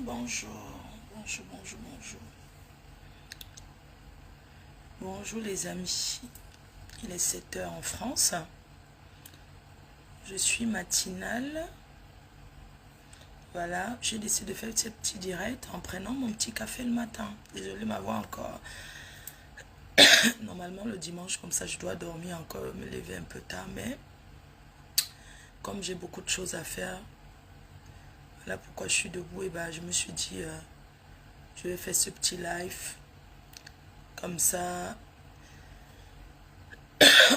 Bonjour, bonjour, bonjour, bonjour. Bonjour les amis. Il est 7 heures en France. Je suis matinale. Voilà, j'ai décidé de faire ce petit direct en prenant mon petit café le matin. Désolée ma voix encore. Normalement le dimanche comme ça je dois dormir encore, me lever un peu tard. Mais comme j'ai beaucoup de choses à faire, voilà pourquoi je suis debout. Et ben je me suis dit, je vais faire ce petit live. Comme ça,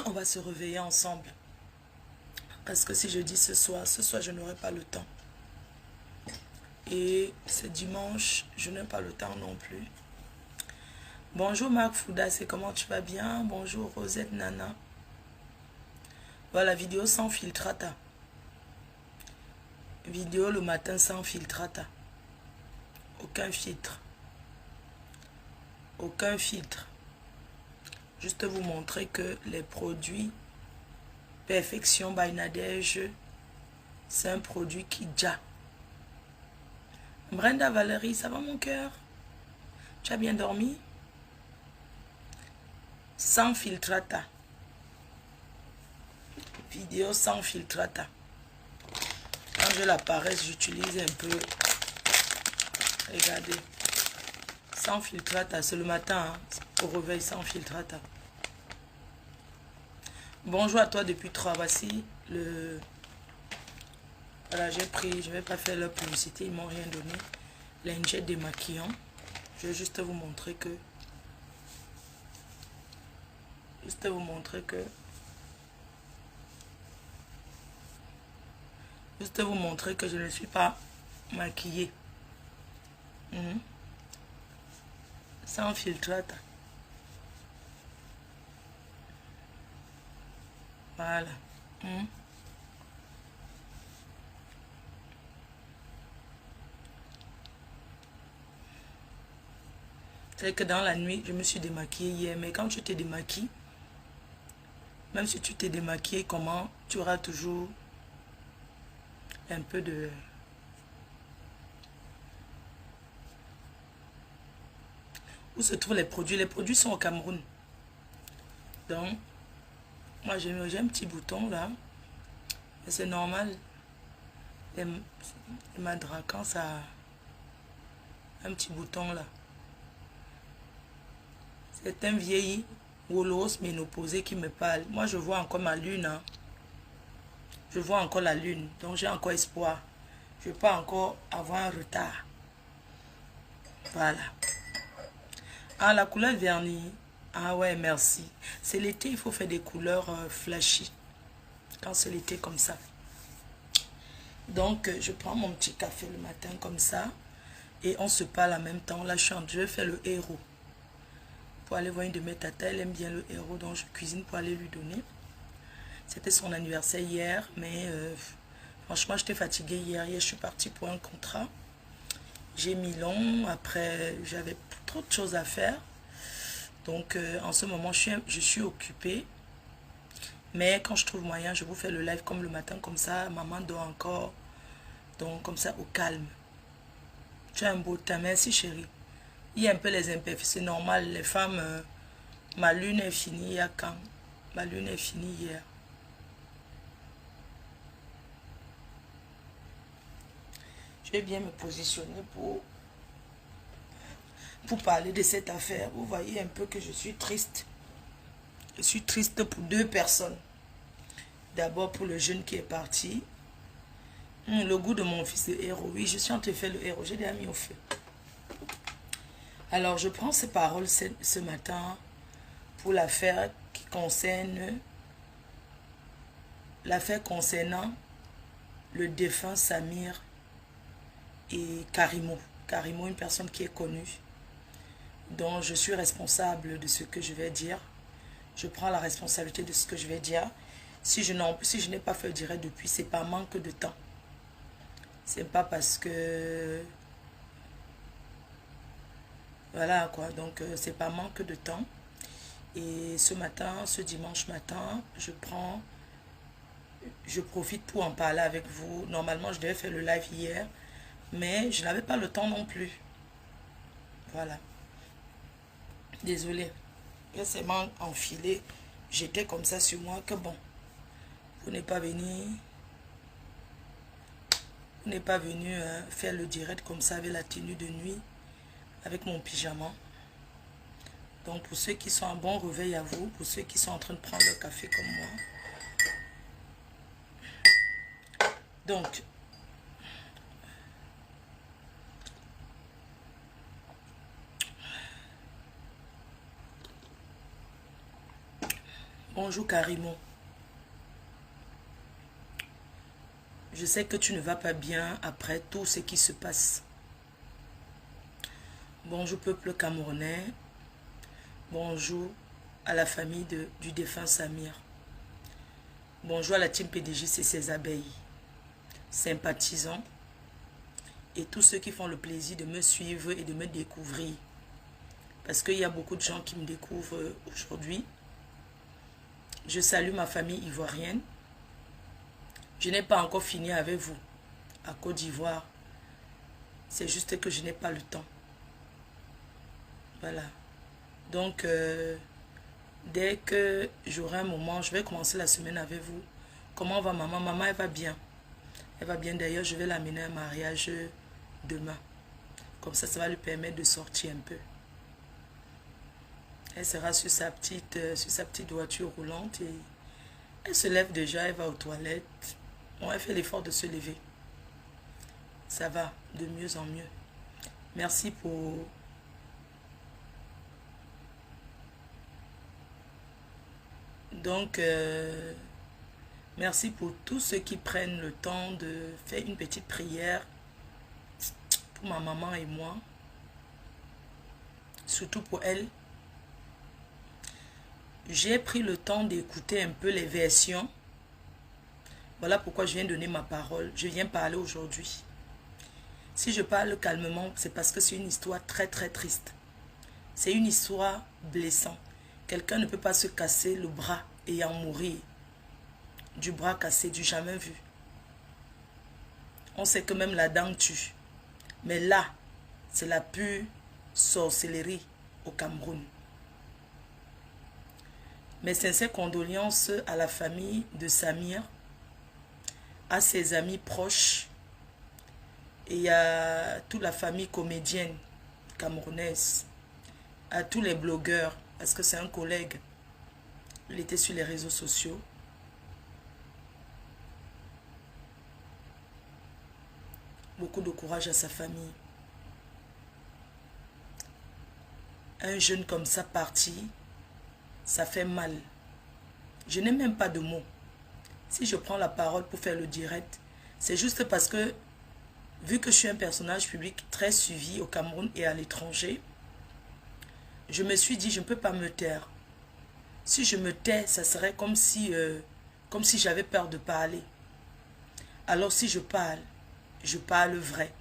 on va se réveiller ensemble. Parce que si je dis ce soir je n'aurai pas le temps. Et ce dimanche, je n'ai pas le temps non plus. Bonjour Marc Fouda, c'est comment tu vas bien? Bonjour Rosette Nana. Voilà, vidéo sans filtrata. Vidéo le matin sans filtrata. Aucun filtre. Aucun filtre. Juste vous montrer que les produits Perfection by Nadège, c'est un produit qui déjà. Brenda Valérie, ça va mon cœur? Tu as bien dormi? Sans filtrata. Vidéo sans filtrata. Quand je la paresse, j'utilise un peu. Regardez. Sans filtrata, c'est le matin, hein, au réveil sans filtrata. Bonjour à toi depuis 3. Voici le... Voilà, j'ai pris, je vais pas faire leur publicité, ils m'ont rien donné. Lingettes démaquillant. Je vais juste vous montrer que... Juste vous montrer que... Juste vous montrer que je ne suis pas maquillée. Sans filtrate. Voilà. C'est que dans la nuit, je me suis démaquillée hier. Mais quand tu te démaquilles, même si tu t'es démaquillée, comment, tu auras toujours un peu de... Où se trouvent les produits? Les produits sont au Cameroun. Donc, moi j'ai un petit bouton là. Mais c'est normal. Les madraquants, ça a un petit bouton là. C'est un vieil Wolos ménopausé qui me parle. Moi je vois encore ma lune. Hein. Je vois encore la lune. Donc j'ai encore espoir. Je ne vais pas encore avoir un retard. Voilà. Ah, la couleur vernis. Ah ouais, merci. C'est l'été, il faut faire des couleurs flashy. Quand c'est l'été comme ça. Donc, je prends mon petit café le matin comme ça. Et on se parle en même temps. Là, je vais faire le héros. Pour aller voir une de mes tatas. Elle aime bien le héros. Donc, je cuisine pour aller lui donner. C'était son anniversaire hier. Mais franchement, j'étais fatiguée hier. Hier, je suis partie pour un contrat. J'ai mis long. Après, j'avais trop de choses à faire. Donc, en ce moment, je suis occupée. Mais quand je trouve moyen, je vous fais le live comme le matin. Comme ça, maman dort encore. Donc, comme ça, au calme. Tu as un beau teint. Merci, chérie. Il y a un peu les imperfections. C'est normal. Les femmes, ma lune est finie il y a quand? Ma lune est finie hier. Je vais bien me positionner pour parler de cette affaire. Vous voyez un peu que je suis triste. Je suis triste pour 2 personnes. D'abord pour le jeune qui est parti. Le goût de mon fils de héros. Oui, je suis en train de faire le héros. J'ai déjà mis au feu. Alors, je prends ces paroles ce matin pour l'affaire qui concerne... L'affaire concernant le défunt Samir et Karimo. Karimo, une personne qui est connue, dont je suis responsable de ce que je vais dire. Je prends la responsabilité de ce que je vais dire. Si je n'ai pas fait le direct depuis, c'est pas manque de temps. C'est pas parce que... Voilà quoi, donc c'est pas manque de temps. Et ce matin, ce dimanche matin, je profite pour en parler avec vous. Normalement, je devais faire le live hier. Mais je n'avais pas le temps non plus. Voilà. Désolée. J'ai seulement enfilé. J'étais comme ça sur moi que bon. Vous n'êtes pas venu. Vous n'êtes pas venu faire le direct comme ça avec la tenue de nuit. Avec mon pyjama. Donc pour ceux qui sont en bon réveil à vous. Pour ceux qui sont en train de prendre le café comme moi. Donc. Bonjour Karimo. Je sais que tu ne vas pas bien après tout ce qui se passe. Bonjour peuple camerounais. Bonjour à la famille du défunt Samir. Bonjour à la team PDJ et ses abeilles. Sympathisants. Et tous ceux qui font le plaisir de me suivre et de me découvrir. Parce qu'il y a beaucoup de gens qui me découvrent aujourd'hui. Je salue ma famille ivoirienne. Je n'ai pas encore fini avec vous à Côte d'Ivoire. C'est juste que je n'ai pas le temps. Voilà. Donc, dès que j'aurai un moment, je vais commencer la semaine avec vous. Comment va maman? Maman, elle va bien. Elle va bien. D'ailleurs, je vais l'amener à un mariage demain. Comme ça va lui permettre de sortir un peu. Elle sera sur sa petite voiture roulante et elle se lève déjà, elle va aux toilettes. Bon, elle fait l'effort de se lever. Ça va de mieux en mieux. Merci pour... Donc, merci pour tous ceux qui prennent le temps de faire une petite prière pour ma maman et moi. Surtout pour elle. J'ai pris le temps d'écouter un peu les versions. Voilà pourquoi je viens donner ma parole. Je viens parler aujourd'hui. Si je parle calmement, c'est parce que c'est une histoire très très triste. C'est une histoire blessante. Quelqu'un ne peut pas se casser le bras et en mourir. Du bras cassé, du jamais vu. On sait que même la dent tue. Mais là, c'est la pure sorcellerie au Cameroun. Mes sincères condoléances à la famille de Samir, à ses amis proches et à toute la famille comédienne camerounaise, à tous les blogueurs, parce que c'est un collègue, il était sur les réseaux sociaux. Beaucoup de courage à sa famille. Un jeune comme ça parti, ça fait mal. Je n'ai même pas de mots. Si je prends la parole pour faire le direct, c'est juste parce que, vu que je suis un personnage public très suivi au Cameroun et à l'étranger, je me suis dit, je ne peux pas me taire. Si je me tais, ça serait comme si j'avais peur de parler. Alors si je parle vrai.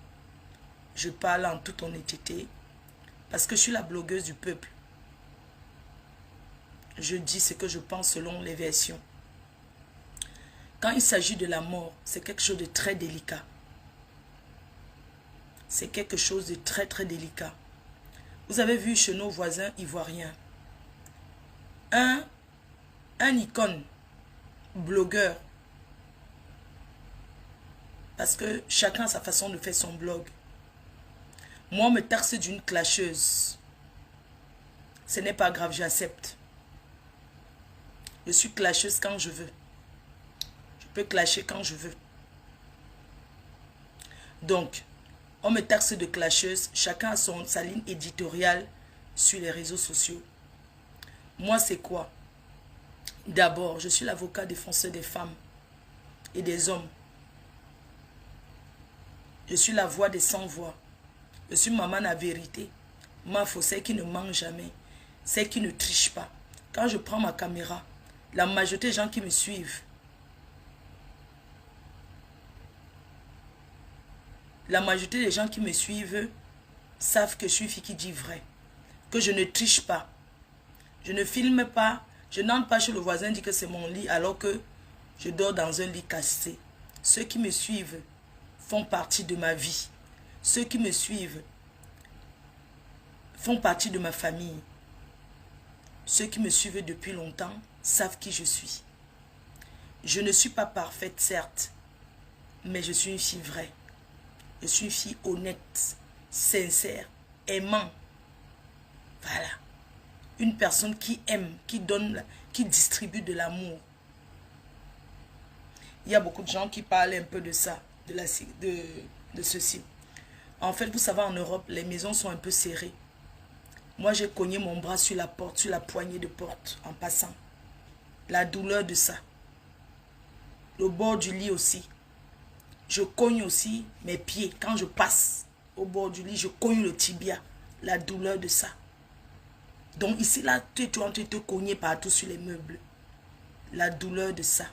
Je parle en toute honnêteté, parce que je suis la blogueuse du peuple. Je dis ce que je pense selon les versions. Quand il s'agit de la mort, c'est quelque chose de très délicat. C'est quelque chose de très très délicat. Vous avez vu chez nos voisins ivoiriens, un icône, blogueur, parce que chacun a sa façon de faire son blog. Moi, on me taxe d'une clasheuse. Ce n'est pas grave, j'accepte. Je suis clasheuse quand je veux. Je peux clasher quand je veux. Donc, on me taxe de clasheuse. Chacun a sa ligne éditoriale sur les réseaux sociaux. Moi, c'est quoi? D'abord, je suis l'avocat défenseur des femmes et des hommes. Je suis la voix des sans-voix. Je suis maman à vérité. Ma faux, c'est qui ne ment jamais. C'est qui ne triche pas. Quand je prends ma caméra, la majorité des gens qui me suivent, savent que je suis une fille qui dit vrai. Que je ne triche pas. Je ne filme pas. Je n'entre pas chez le voisin dire que c'est mon lit alors que je dors dans un lit cassé. Ceux qui me suivent font partie de ma vie. Ceux qui me suivent font partie de ma famille. Ceux qui me suivent depuis longtemps savent qui je suis. Je ne suis pas parfaite, certes, mais je suis une fille vraie. Je suis une fille honnête, sincère, aimant. Voilà. Une personne qui aime, qui donne, qui distribue de l'amour. Il y a beaucoup de gens qui parlent un peu de ça, de ceci. En fait, vous savez, en Europe, les maisons sont un peu serrées. Moi, j'ai cogné mon bras sur la porte, sur la poignée de porte, en passant. La douleur de ça. Le bord du lit aussi. Je cogne aussi mes pieds. Quand je passe au bord du lit, je cogne le tibia. La douleur de ça. Donc ici, là, tu es en train de te cogner partout sur les meubles. La douleur de ça.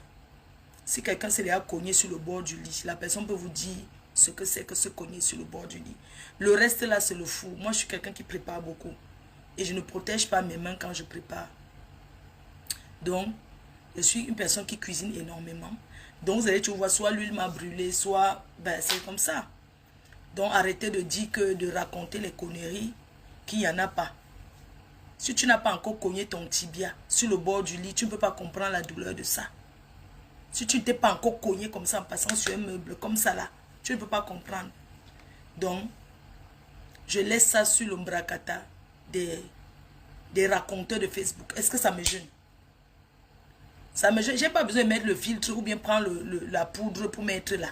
Si quelqu'un s'est déjà cogné sur le bord du lit, la personne peut vous dire ce que c'est que se cogner sur le bord du lit. Le reste là, c'est le fou. Moi, je suis quelqu'un qui prépare beaucoup. Et je ne protège pas mes mains quand je prépare. Donc, je suis une personne qui cuisine énormément. Donc, vous allez tu vois, soit l'huile m'a brûlé, soit... Ben, c'est comme ça. Donc, arrêtez de dire que de raconter les conneries qu'il n'y en a pas. Si tu n'as pas encore cogné ton tibia sur le bord du lit, tu ne peux pas comprendre la douleur de ça. Si tu ne t'es pas encore cogné comme ça en passant sur un meuble, comme ça là, tu ne peux pas comprendre. Donc, je laisse ça sur l'ombracata des raconteurs de Facebook. Est-ce que ça me gêne? Ça me gêne. Je n'ai pas besoin de mettre le filtre ou bien prendre la poudre pour mettre là.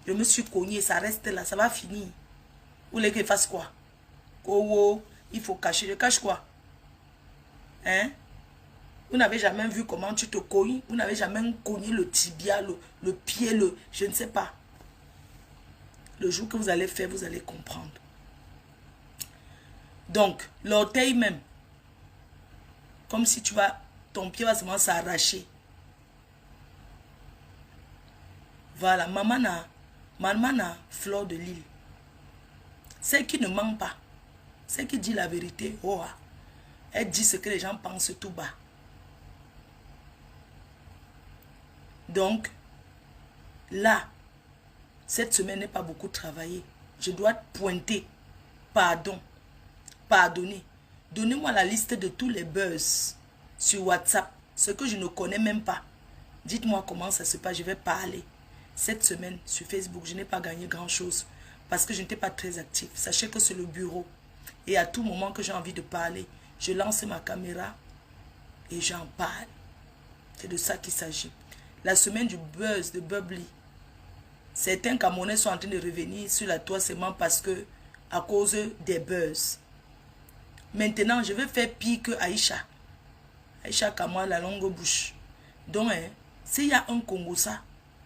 Je me suis cogné, ça reste là, ça va finir. Vous voulez que je fasse quoi? Oh, il faut cacher. Je cache quoi? Hein? Vous n'avez jamais vu comment tu te cognes. Vous n'avez jamais cogné le tibia, le pied, je ne sais pas. Le jour que vous allez faire, vous allez comprendre. Donc, l'orteil même. Comme si tu vas, ton pied va seulement s'arracher. Voilà, maman a fleur de l'île. Celle qui ne ment pas. Celle qui dit la vérité. Oh, elle dit ce que les gens pensent tout bas. Donc, là, cette semaine n'est pas beaucoup travaillé. Je dois pointer. Pardon. Pardonnez. Donnez-moi la liste de tous les buzz sur WhatsApp. Ce que je ne connais même pas. Dites-moi comment ça se passe. Je vais parler. Cette semaine, sur Facebook, je n'ai pas gagné grand-chose. Parce que je n'étais pas très actif. Sachez que c'est le bureau. Et à tout moment que j'ai envie de parler, je lance ma caméra et j'en parle. C'est de ça qu'il s'agit. La semaine du buzz de Bubbly. Certains Camerounais sont en train de revenir sur la toile seulement parce que, à cause des buzz. Maintenant, je vais faire pire que Aïcha. Aïcha Kamwa, la longue bouche. Donc, s'il y a un Congo ça,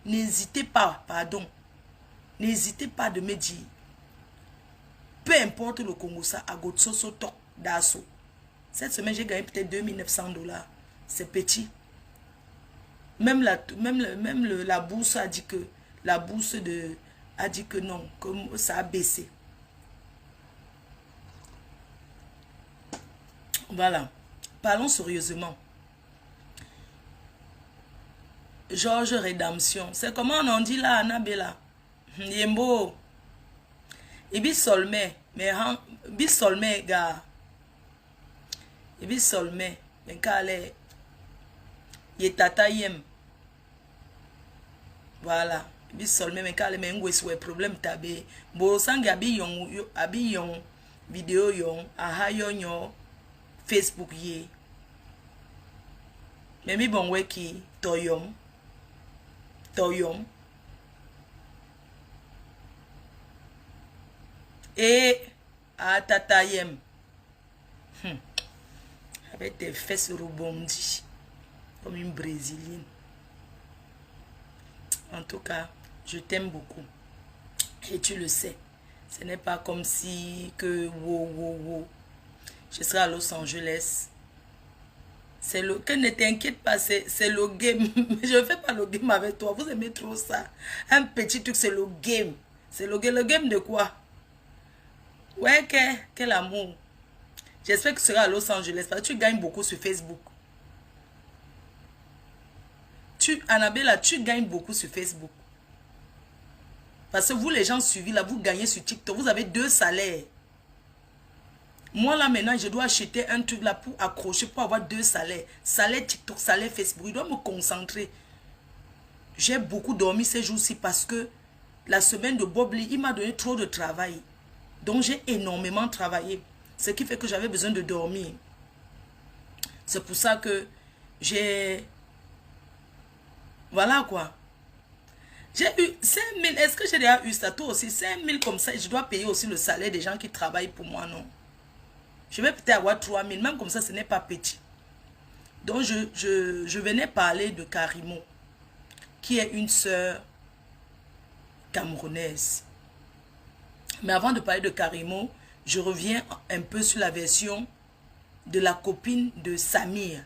n'hésitez pas, pardon. N'hésitez pas de me dire. Peu importe le Congo ça, à Gotsoso Tok d'Asso. Cette semaine, j'ai gagné peut-être 2900 $. C'est petit. Même la bourse a dit que la bourse a dit que non, que ça a baissé. Voilà. Parlons sérieusement. Georges Rédemption. C'est comment on dit là, Annabella? Yembo. Ibi solme. Mais bi solme, gars. Ibi solme. Mais kale. Yetata yem. Voilà. Ibi solme. Mais kale. Mais ngwe problème tabe. Bo sangi abi yon vidéo yon. Aha yon Facebook ye. Mais mi bon weki toyom. Toyom. Et à tatayem. Avec tes fesses rebondies. Comme une brésilienne. En tout cas, je t'aime beaucoup. Et tu le sais. Ce n'est pas comme si que wow. Je serai à Los Angeles. C'est le... Que ne t'inquiète pas, c'est le game. Je ne fais pas le game avec toi. Vous aimez trop ça. Un petit truc, c'est le game. C'est le game. Le game de quoi? Ouais, quel amour. J'espère que tu seras à Los Angeles parce que tu gagnes beaucoup sur Facebook. Annabella, tu gagnes beaucoup sur Facebook. Parce que vous, les gens suivis, là, vous gagnez sur TikTok. Vous avez 2 salaires. Moi, là, maintenant, je dois acheter un truc là pour accrocher, pour avoir 2 salaires. Salaire TikTok, salaire Facebook. Je dois me concentrer. J'ai beaucoup dormi ces jours-ci parce que la semaine de Bob Lee, il m'a donné trop de travail. Donc, j'ai énormément travaillé. Ce qui fait que j'avais besoin de dormir. C'est pour ça que j'ai... Voilà quoi. J'ai eu 5 000. Est-ce que j'ai déjà eu ça? Toi aussi, 5 000 comme ça. Je dois payer aussi le salaire des gens qui travaillent pour moi, non? Je vais peut-être avoir 3 000. Même comme ça, ce n'est pas petit. Donc, je venais parler de Karimo, qui est une sœur camerounaise. Mais avant de parler de Karimo, je reviens un peu sur la version de la copine de Samir.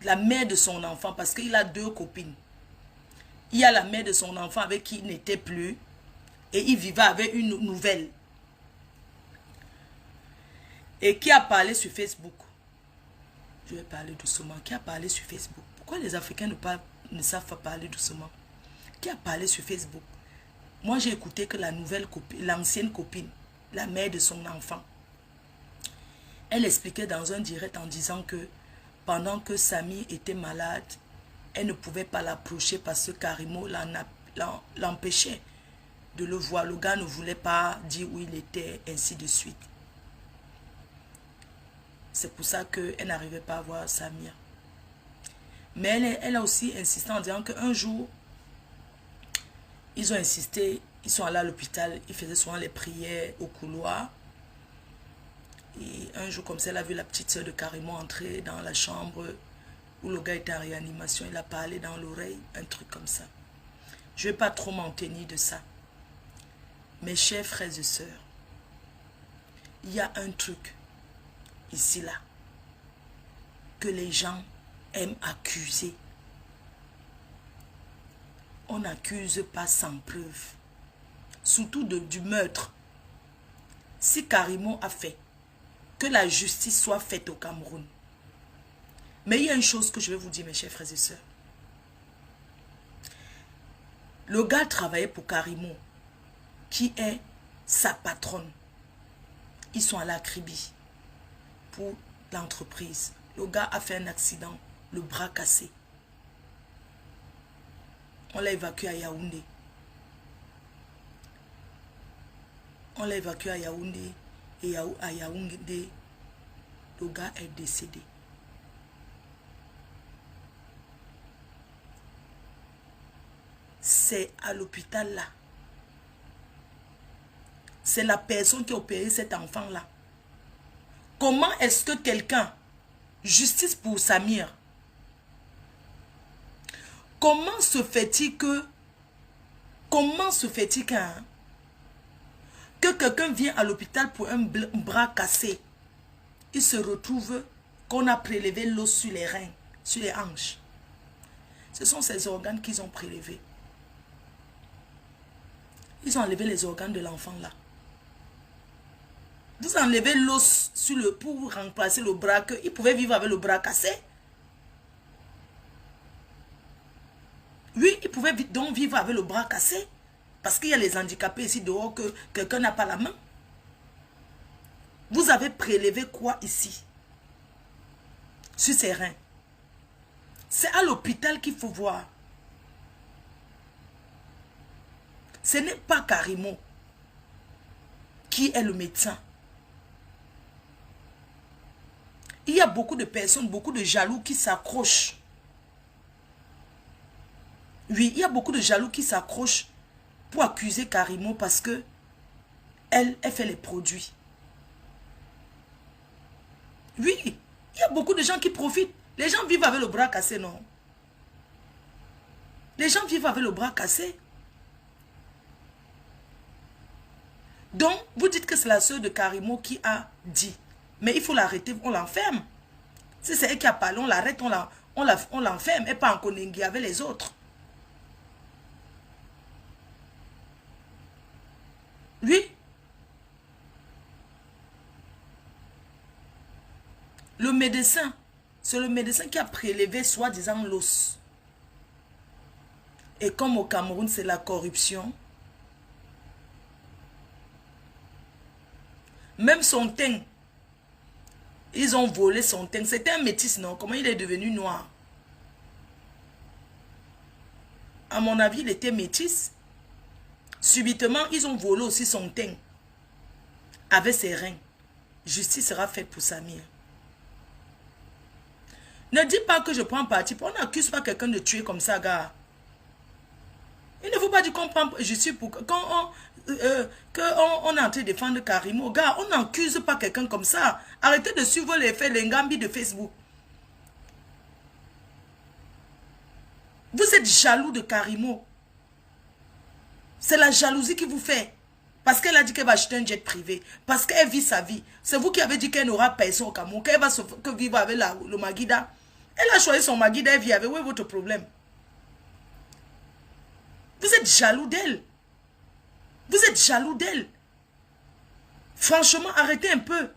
La mère de son enfant, parce qu'il a 2 copines. Il y a la mère de son enfant avec qui il n'était plus. Et il vivait avec une nouvelle. Et qui a parlé sur Facebook. Je vais parler doucement. Qui a parlé sur Facebook? Pourquoi les Africains ne savent pas parler doucement? Qui a parlé sur Facebook? Moi, j'ai écouté que la nouvelle copine, l'ancienne copine, la mère de son enfant, elle expliquait dans un direct en disant que pendant que Samy était malade, elle ne pouvait pas l'approcher parce que Karimo l'empêchait de le voir. Le gars ne voulait pas dire où il était, ainsi de suite. C'est pour ça qu'elle n'arrivait pas à voir Samia. Mais elle a aussi insisté en disant qu'un jour, ils ont insisté, ils sont allés à l'hôpital, ils faisaient souvent les prières au couloir. Et un jour comme ça, elle a vu la petite soeur de Karimo entrer dans la chambre où le gars était en réanimation. Il a parlé dans l'oreille, un truc comme ça. Je ne vais pas trop m'en tenir de ça. Mes chers frères et sœurs, il y a un truc ici, là, que les gens aiment accuser. On n'accuse pas sans preuve. Surtout du meurtre. Si Karimo a fait, que la justice soit faite au Cameroun. Mais il y a une chose que je vais vous dire, mes chers frères et sœurs. Le gars travaillait pour Karimo, qui est sa patronne. Ils sont à la Kribi pour l'entreprise. Le gars a fait un accident, le bras cassé. On l'a évacué à Yaoundé. On l'a évacué à Yaoundé. Et à Yaoundé, le gars est décédé. C'est à l'hôpital là. C'est la personne qui a opéré cet enfant-là. Comment est-ce que quelqu'un, justice pour Samir, comment se fait-il que quelqu'un vient à l'hôpital pour un bras cassé, il se retrouve qu'on a prélevé l'os sur les reins, sur les hanches. Ce sont ces organes qu'ils ont prélevés. Ils ont enlevé les organes de l'enfant là. Vous enlevez l'os pour remplacer le bras, qu'il pouvait vivre avec le bras cassé. Oui, il pouvait donc vivre avec le bras cassé. Parce qu'il y a les handicapés ici dehors que quelqu'un n'a pas la main. Vous avez prélevé quoi ici? Sur ses reins. C'est à l'hôpital qu'il faut voir. Ce n'est pas Karimo qui est le médecin. Il y a beaucoup de personnes, beaucoup de jaloux qui s'accrochent. Oui, il y a beaucoup de jaloux qui s'accrochent pour accuser Karimo parce que elle fait les produits. Oui, il y a beaucoup de gens qui profitent. Les gens vivent avec le bras cassé, non? Les gens vivent avec le bras cassé. Donc, vous dites que c'est la sœur de Karimo qui a dit. Mais il faut l'arrêter, on l'enferme. Si c'est elle qui a parlé, on l'arrête, on l'enferme. Et pas en Konengi avec les autres. Oui. Le médecin, c'est le médecin qui a prélevé soi-disant l'os. Et comme au Cameroun, c'est la corruption, Même son teint. Ils ont volé son teint. C'était un métis, non? Comment il est devenu noir? À mon avis, il était métis. Subitement, ils ont volé aussi son teint. Avec ses reins. Justice sera faite pour Samir. Ne dis pas que je prends parti. On n'accuse pas quelqu'un de tuer comme ça, gars. Il ne faut pas dire qu'on prend... Je suis pour... Quand on est en train de défendre Karimo, gars, on n'accuse pas quelqu'un comme ça. Arrêtez de suivre les faits, les gambis de Facebook. Vous êtes jaloux de Karimo. C'est la jalousie qui vous fait. Parce qu'elle a dit qu'elle va acheter un jet privé. Parce qu'elle vit sa vie. C'est vous qui avez dit qu'elle n'aura personne au Cameroun. Qu'elle va vivre avec le Maguida. Elle a choisi son Maguida, elle vit avec. Où est votre problème? Vous êtes jaloux d'elle. Vous êtes jaloux d'elle. Franchement, arrêtez un peu.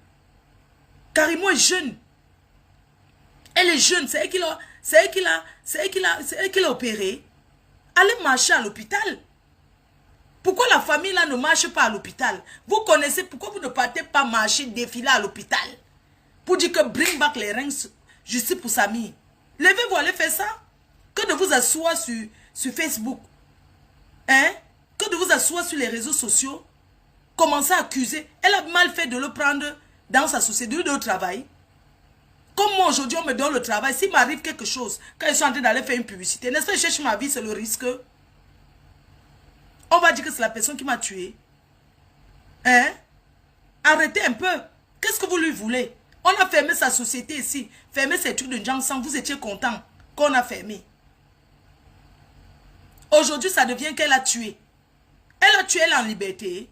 Karimo est jeune. Elle est jeune. C'est elle qui l'a opéré. Allez marcher à l'hôpital. Pourquoi la famille là ne marche pas à l'hôpital? Vous connaissez pourquoi vous ne partez pas marcher, défiler à l'hôpital? Pour dire que bring back les reins, justice pour Samir. Levez-vous, allez faire ça. Que de vous asseoir sur Facebook. Hein? Que de vous asseoir sur les réseaux sociaux. Commencez à accuser. Elle a mal fait de le prendre dans sa société de travail. Comme moi aujourd'hui on me donne le travail. S'il m'arrive quelque chose, quand je suis en train d'aller faire une publicité, n'est-ce pas, je cherche ma vie, c'est le risque. On va dire que c'est la personne qui m'a tué. Hein? Arrêtez un peu. Qu'est-ce que vous lui voulez? On a fermé sa société ici. Fermé ses trucs de Jansan. Vous étiez content qu'on a fermé. Aujourd'hui, ça devient qu'elle a tué. Elle a tué, elle est en liberté.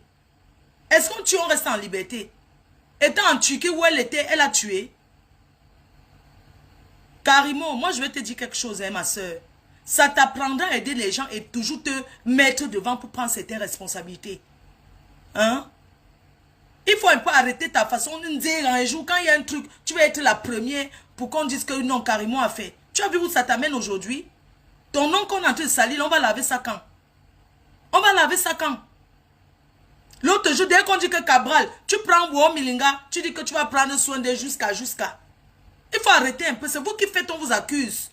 Est-ce qu'on tue, on reste en liberté? Étant en Turquie où elle était, elle a tué. Karimo, moi je vais te dire quelque chose, hein, ma soeur. Ça t'apprendra à aider les gens et toujours te mettre devant pour prendre certaines responsabilités. Hein? Il faut un peu arrêter ta façon de dire un jour, quand il y a un truc, tu vas être la première pour qu'on dise que non, Karimo a fait. Tu as vu où ça t'amène aujourd'hui? Ton nom qu'on est en train de salir, on va laver ça quand? On va laver ça quand? L'autre jour, dès qu'on dit que Cabral, tu prends Wo Milinga, tu dis que tu vas prendre soin d'eux jusqu'à. Il faut arrêter un peu, c'est vous qui faites, on vous accuse.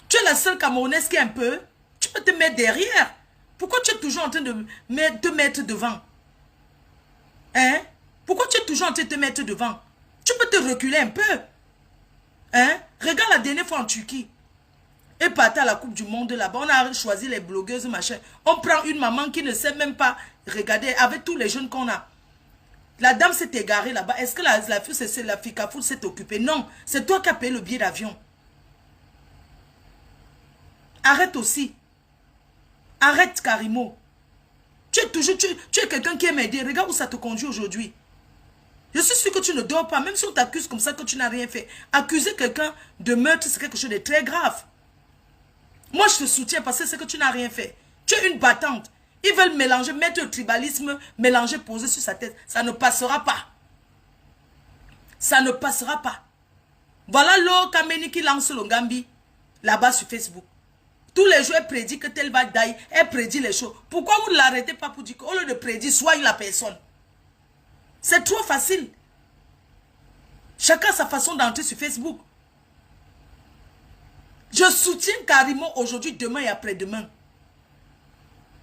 Tu es la seule Camerounaise qui est un peu, tu peux te mettre derrière. Pourquoi tu es toujours en train de te mettre devant? Hein? Pourquoi tu es toujours en train de te mettre devant? Tu peux te reculer un peu. Hein? Regarde la dernière fois en Turquie. Et partait à la Coupe du Monde là-bas. On a choisi les blogueuses, machin. On prend une maman qui ne sait même pas regarder avec tous les jeunes qu'on a. La dame s'est égarée là-bas. Est-ce que la fille Carrefour s'est occupée? Non. C'est toi qui as payé le billet d'avion. Arrête aussi. Arrête, Karimo. Tu es quelqu'un qui aime aider. Regarde où ça te conduit aujourd'hui. Je suis sûr que tu ne dors pas. Même si on t'accuse comme ça que tu n'as rien fait. Accuser quelqu'un de meurtre, c'est quelque chose de très grave. Moi, je te soutiens parce que c'est que tu n'as rien fait. Tu es une battante. Ils veulent mélanger, mettre le tribalisme, mélanger, poser sur sa tête. Ça ne passera pas. Ça ne passera pas. Voilà l'eau Kameni qui lance le Gambi là-bas sur Facebook. Tous les jours, elle prédit que tel va d'ailleurs. Elle prédit les choses. Pourquoi vous ne l'arrêtez pas pour dire qu'au lieu de prédire, soigne la personne? C'est trop facile. Chacun a sa façon d'entrer sur Facebook. Je soutiens Karimo aujourd'hui, demain et après-demain.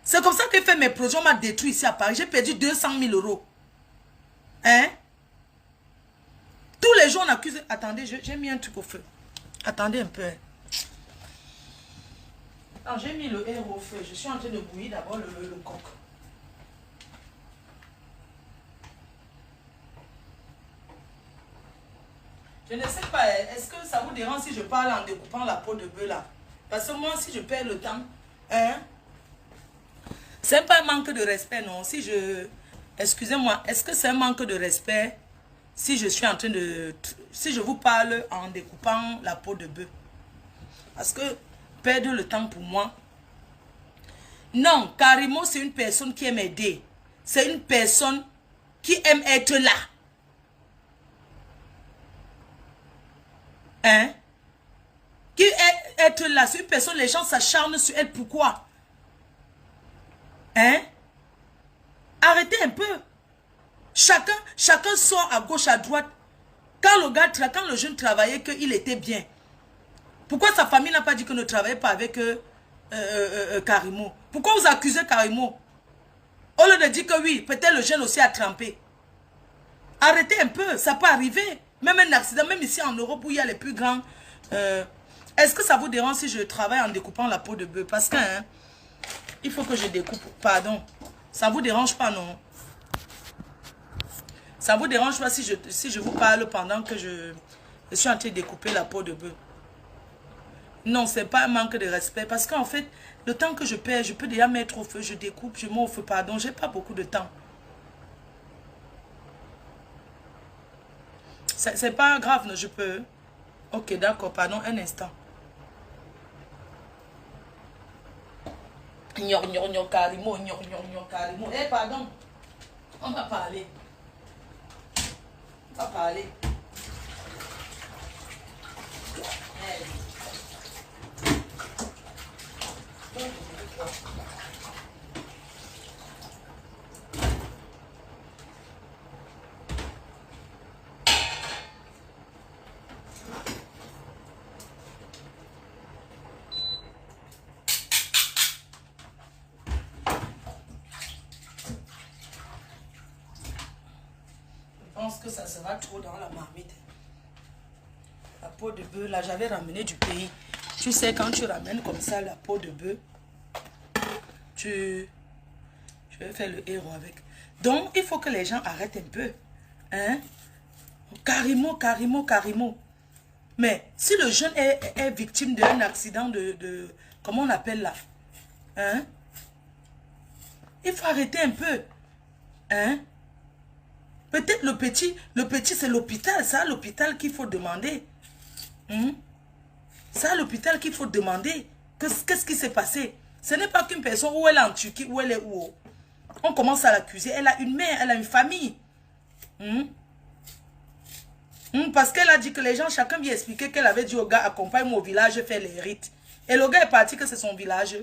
C'est comme ça que fait mes projets. On m'a détruit ici à Paris. J'ai perdu 200 000 euros. Hein? Tous les jours, on accuse... Attendez, j'ai mis un truc au feu. Attendez un peu. J'ai mis le air au feu. Je suis en train de bouillir d'abord le coq. Je ne sais pas, est-ce que ça vous dérange si je parle en découpant la peau de bœuf là? Parce que moi, si je perds le temps, hein? C'est pas un manque de respect, non? Si je... Excusez-moi, est-ce que c'est un manque de respect si je suis en train de... Si je vous parle en découpant la peau de bœuf? Parce que perdre le temps pour moi... Non, Karimo, c'est une personne qui aime aider. C'est une personne qui aime être là. Hein? Qui aime être là. C'est une personne, les gens s'acharnent sur elle. Pourquoi? Hein? Arrêtez un peu. Chacun sort à gauche, à droite. Quand le jeune travaillait, qu'il était bien. Pourquoi sa famille n'a pas dit que ne travaillait pas avec Karimo? Pourquoi vous accusez Karimo? Au lieu de dire que oui, peut-être le jeune aussi a trempé. Arrêtez un peu, ça peut arriver. Même un accident, même ici en Europe où il y a les plus grands. Est-ce que ça vous dérange si je travaille en découpant la peau de bœuf? Parce que il faut que je découpe. Pardon. Ça vous dérange pas, non? Ça vous dérange pas si je vous parle pendant que je suis en train de découper la peau de bœuf? Non, c'est pas un manque de respect. Parce qu'en fait, le temps que je perds, je peux déjà mettre au feu, je découpe, je mets au feu, pardon. J'ai pas beaucoup de temps. C'est pas grave, non, je peux. Ok, d'accord, pardon, un instant. Karimo, Karimo. Eh, pardon. On va parler. On va parler. Eh. Je pense que ça sera trop dans la marmite. La peau de bœuf, là, j'avais ramené du pays. Tu sais, quand tu ramènes comme ça la peau de bœuf, je vais faire le héros avec. Donc, il faut que les gens arrêtent un peu. Hein? Karimo. Mais si le jeune est victime d'un accident comment on appelle là? Hein? Il faut arrêter un peu. Hein? Peut-être le petit c'est l'hôpital. C'est à l'hôpital qu'il faut demander. C'est à l'hôpital qu'il faut demander. Qu'est-ce qui s'est passé? Ce n'est pas qu'une personne où elle est en Turquie, où elle est où. On commence à l'accuser. Elle a une mère, elle a une famille. Parce qu'elle a dit que les gens, chacun vient expliquer qu'elle avait dit au gars, accompagne-moi au village, faire les rites. Et le gars est parti que c'est son village.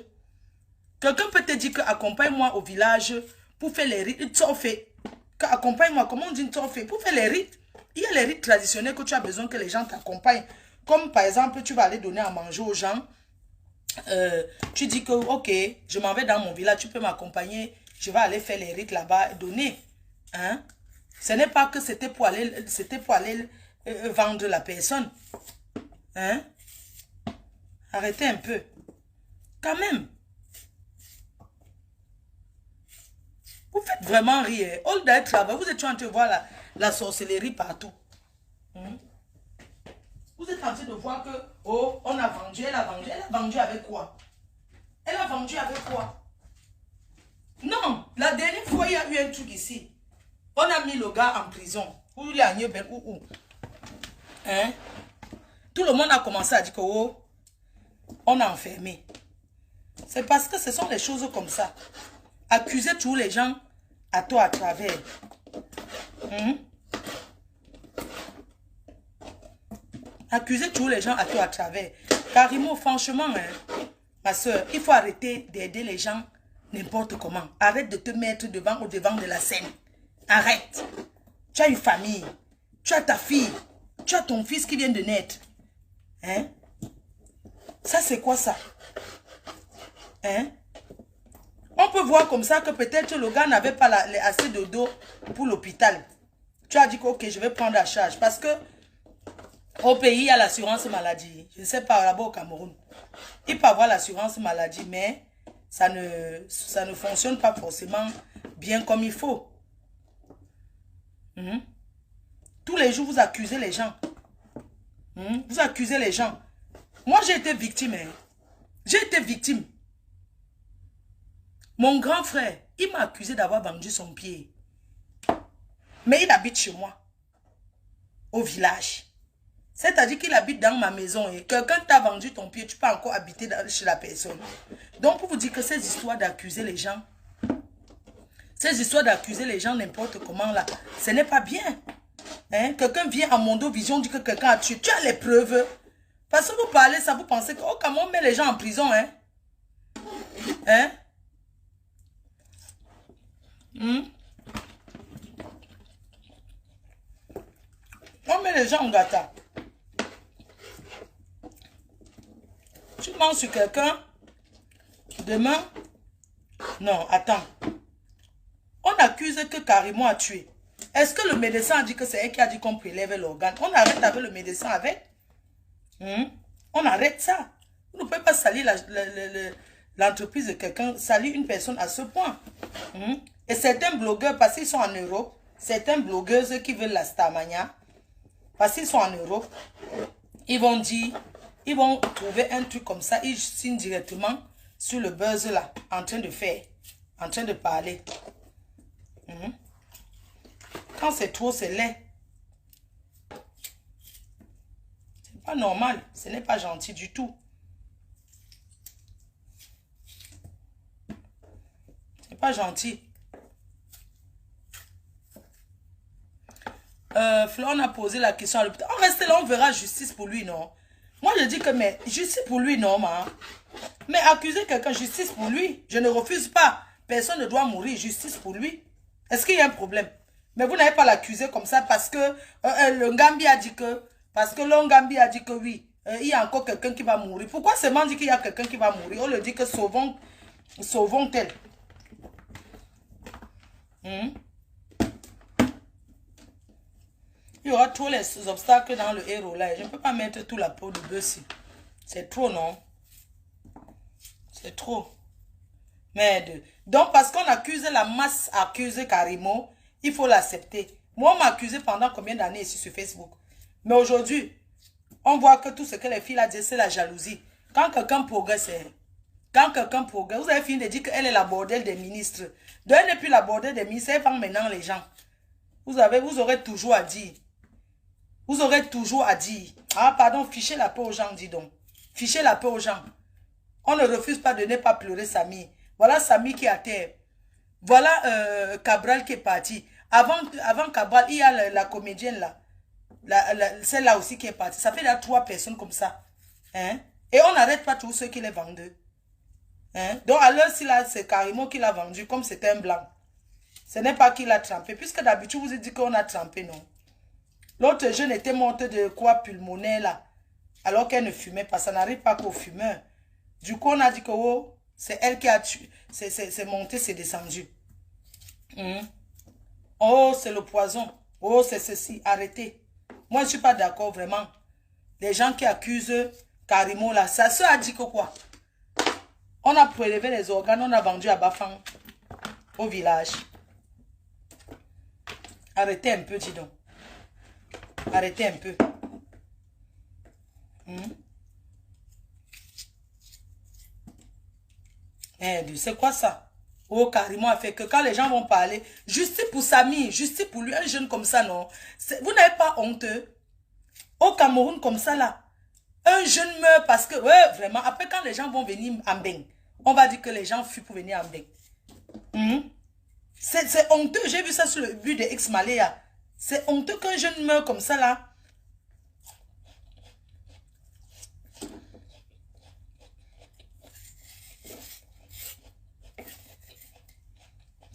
Quelqu'un peut te dire que accompagne-moi au village pour faire les rites. Tu fait. Accompagne-moi, comment on dit fait? Pour faire les rites. Il y a les rites traditionnels que tu as besoin que les gens t'accompagnent. Comme par exemple, tu vas aller donner à manger aux gens. Tu dis que, ok, je m'en vais dans mon village, tu peux m'accompagner. Je vais aller faire les rites là-bas et donner. Hein? Ce n'est pas que c'était pour aller vendre la personne. Hein? Arrêtez un peu. Quand même. Vous faites vraiment rire. All day travail, vous êtes en train de voir la sorcellerie partout. Vous êtes en train de voir que, oh, on a vendu, elle a vendu. Elle a vendu avec quoi? Elle a vendu avec quoi? Non, la dernière fois, il y a eu un truc ici. On a mis le gars en prison. Où il a où. Hein? Tout le monde a commencé à dire que, oh, on a enfermé. C'est parce que ce sont des choses comme ça. Accuser tous les gens à toi à travers. Accuser tous les gens à toi à travers. Karimo, franchement, ma soeur, il faut arrêter d'aider les gens n'importe comment. Arrête de te mettre au devant de la scène. Arrête. Tu as une famille. Tu as ta fille. Tu as ton fils qui vient de naître. Hein? Ça, c'est quoi ça? Hein? On peut voir comme ça que peut-être le gars n'avait pas assez de dos pour l'hôpital. Tu as dit que, ok, je vais prendre la charge. Parce que au pays, il y a l'assurance maladie. Je ne sais pas, là-bas au Cameroun. Il peut avoir l'assurance maladie, mais ça ne fonctionne pas forcément bien comme il faut. Tous les jours, vous accusez les gens. Vous accusez les gens. Moi, j'ai été victime. J'ai été victime. Mon grand frère, il m'a accusé d'avoir vendu son pied. Mais il habite chez moi. Au village. C'est-à-dire qu'il habite dans ma maison. Et quelqu'un t'a vendu ton pied, tu peux encore habiter chez la personne. Donc, pour vous dire que ces histoires d'accuser les gens, n'importe comment là, ce n'est pas bien. Hein? Quelqu'un vient à Mondo Vision, dit que quelqu'un a tué. Tu as les preuves. Parce que vous parlez ça, vous pensez que, oh, comment on met les gens en prison, hein? Hein? les gens gâta. Tu mens sur quelqu'un. Demain. Non, attends. On accuse que Karimo a tué. Est-ce que le médecin a dit que c'est elle qui a dit qu'on prélève l'organe? On arrête avec le médecin avec. On arrête ça. Vous ne pouvez pas salir l'entreprise de quelqu'un, salir une personne à ce point. Et certains blogueurs, parce qu'ils sont en Europe, certaines blogueuses qui veulent la Starmania, parce qu'ils sont en Europe, ils vont dire, ils vont trouver un truc comme ça, ils signent directement sur le buzz là, en train de faire, en train de parler. Quand c'est trop, c'est laid. C'est pas normal, ce n'est pas gentil du tout. C'est pas gentil. Florent a posé la question à l'hôpital. On reste là, on verra justice pour lui, non? Moi, je dis que, mais justice pour lui, non, mais accuser quelqu'un, justice pour lui. Je ne refuse pas. Personne ne doit mourir, justice pour lui. Est-ce qu'il y a un problème? Mais vous n'avez pas l'accuser comme ça parce que le Ngambi a dit que, a dit que oui, il y a encore quelqu'un qui va mourir. Pourquoi seulement dit qu'il y a quelqu'un qui va mourir? On le dit que sauvons-tel. Il y aura tous les obstacles dans le héros là. Je ne peux pas mettre toute la peau de bœuf. C'est trop, non? C'est trop. Merde. Donc, parce qu'on accuse la masse, accuse Karimo, il faut l'accepter. Moi, on m'a accusé pendant combien d'années ici sur Facebook? Mais aujourd'hui, on voit que tout ce que les filles là disent, c'est la jalousie. Quand quelqu'un progresse, vous avez fini de dire qu'elle est la bordelle des ministres. De elle n'est plus la bordelle des ministres, elle vend maintenant les gens. Vous aurez toujours à dire. Vous aurez toujours à dire. Ah, pardon, fichez la paix aux gens, dis donc. Fichez la paix aux gens. On ne refuse pas de ne pas pleurer Samy. Voilà Samy qui est à terre. Voilà Cabral qui est parti. Avant Cabral, il y a la comédienne là. Celle-là aussi qui est partie. Ça fait là 3 personnes comme ça. Hein? Et on n'arrête pas tous ceux qui les vendent. Hein? Donc alors, si là, c'est Karimo qui l'a vendu, comme c'était un blanc. Ce n'est pas qu'il l'a trempé. Puisque d'habitude, vous avez dit qu'on a trempé, non? L'autre jeune était morte de quoi pulmonaire là. Alors qu'elle ne fumait pas. Ça n'arrive pas qu'aux fumeurs. Du coup, on a dit que oh, c'est elle qui a tué. C'est monté, c'est descendu. Oh, c'est le poison. Oh, c'est ceci. Arrêtez. Moi, je ne suis pas d'accord vraiment. Les gens qui accusent Karimo là, sa soeur a dit que quoi? On a prélevé les organes, on a vendu à Bafang, au village. Arrêtez un peu, dis donc. Arrêtez un peu. C'est quoi ça? Oh, Karimo a fait que quand les gens vont parler, justice pour Samy, justice pour lui, un jeune comme ça, non? Vous n'avez pas honte? Au Cameroun, comme ça, là, un jeune meurt parce que, ouais, vraiment, après quand les gens vont venir en Beng, on va dire que les gens fuient pour venir en Beng. C'est honteux, j'ai vu ça sur le but de Ex-Maléa. C'est honteux qu'un jeune meurt comme ça, là.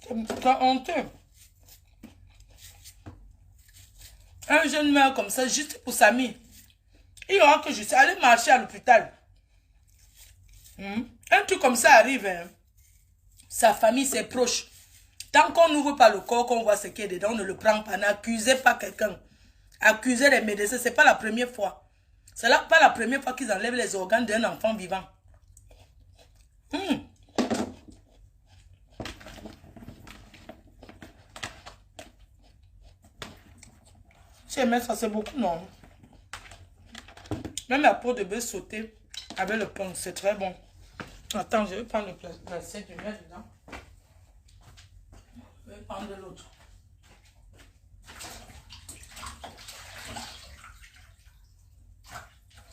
C'est honteux. Un jeune meurt comme ça, juste pour Samy. Il y aura que je sais, aller marcher à l'hôpital. Un truc comme ça arrive. Hein. Sa famille, ses proches. Tant qu'on n'ouvre pas le corps, qu'on voit ce qu'il y a dedans, on ne le prend pas. N'accusez pas quelqu'un. Accusez les médecins, ce n'est pas la première fois. C'est pas la première fois qu'ils enlèvent les organes d'un enfant vivant. Mais ça, c'est beaucoup, non? Même la peau de bœuf sautée avec le pain, c'est très bon. Attends, je vais prendre le placé du miel dedans. Je vais prendre l'autre.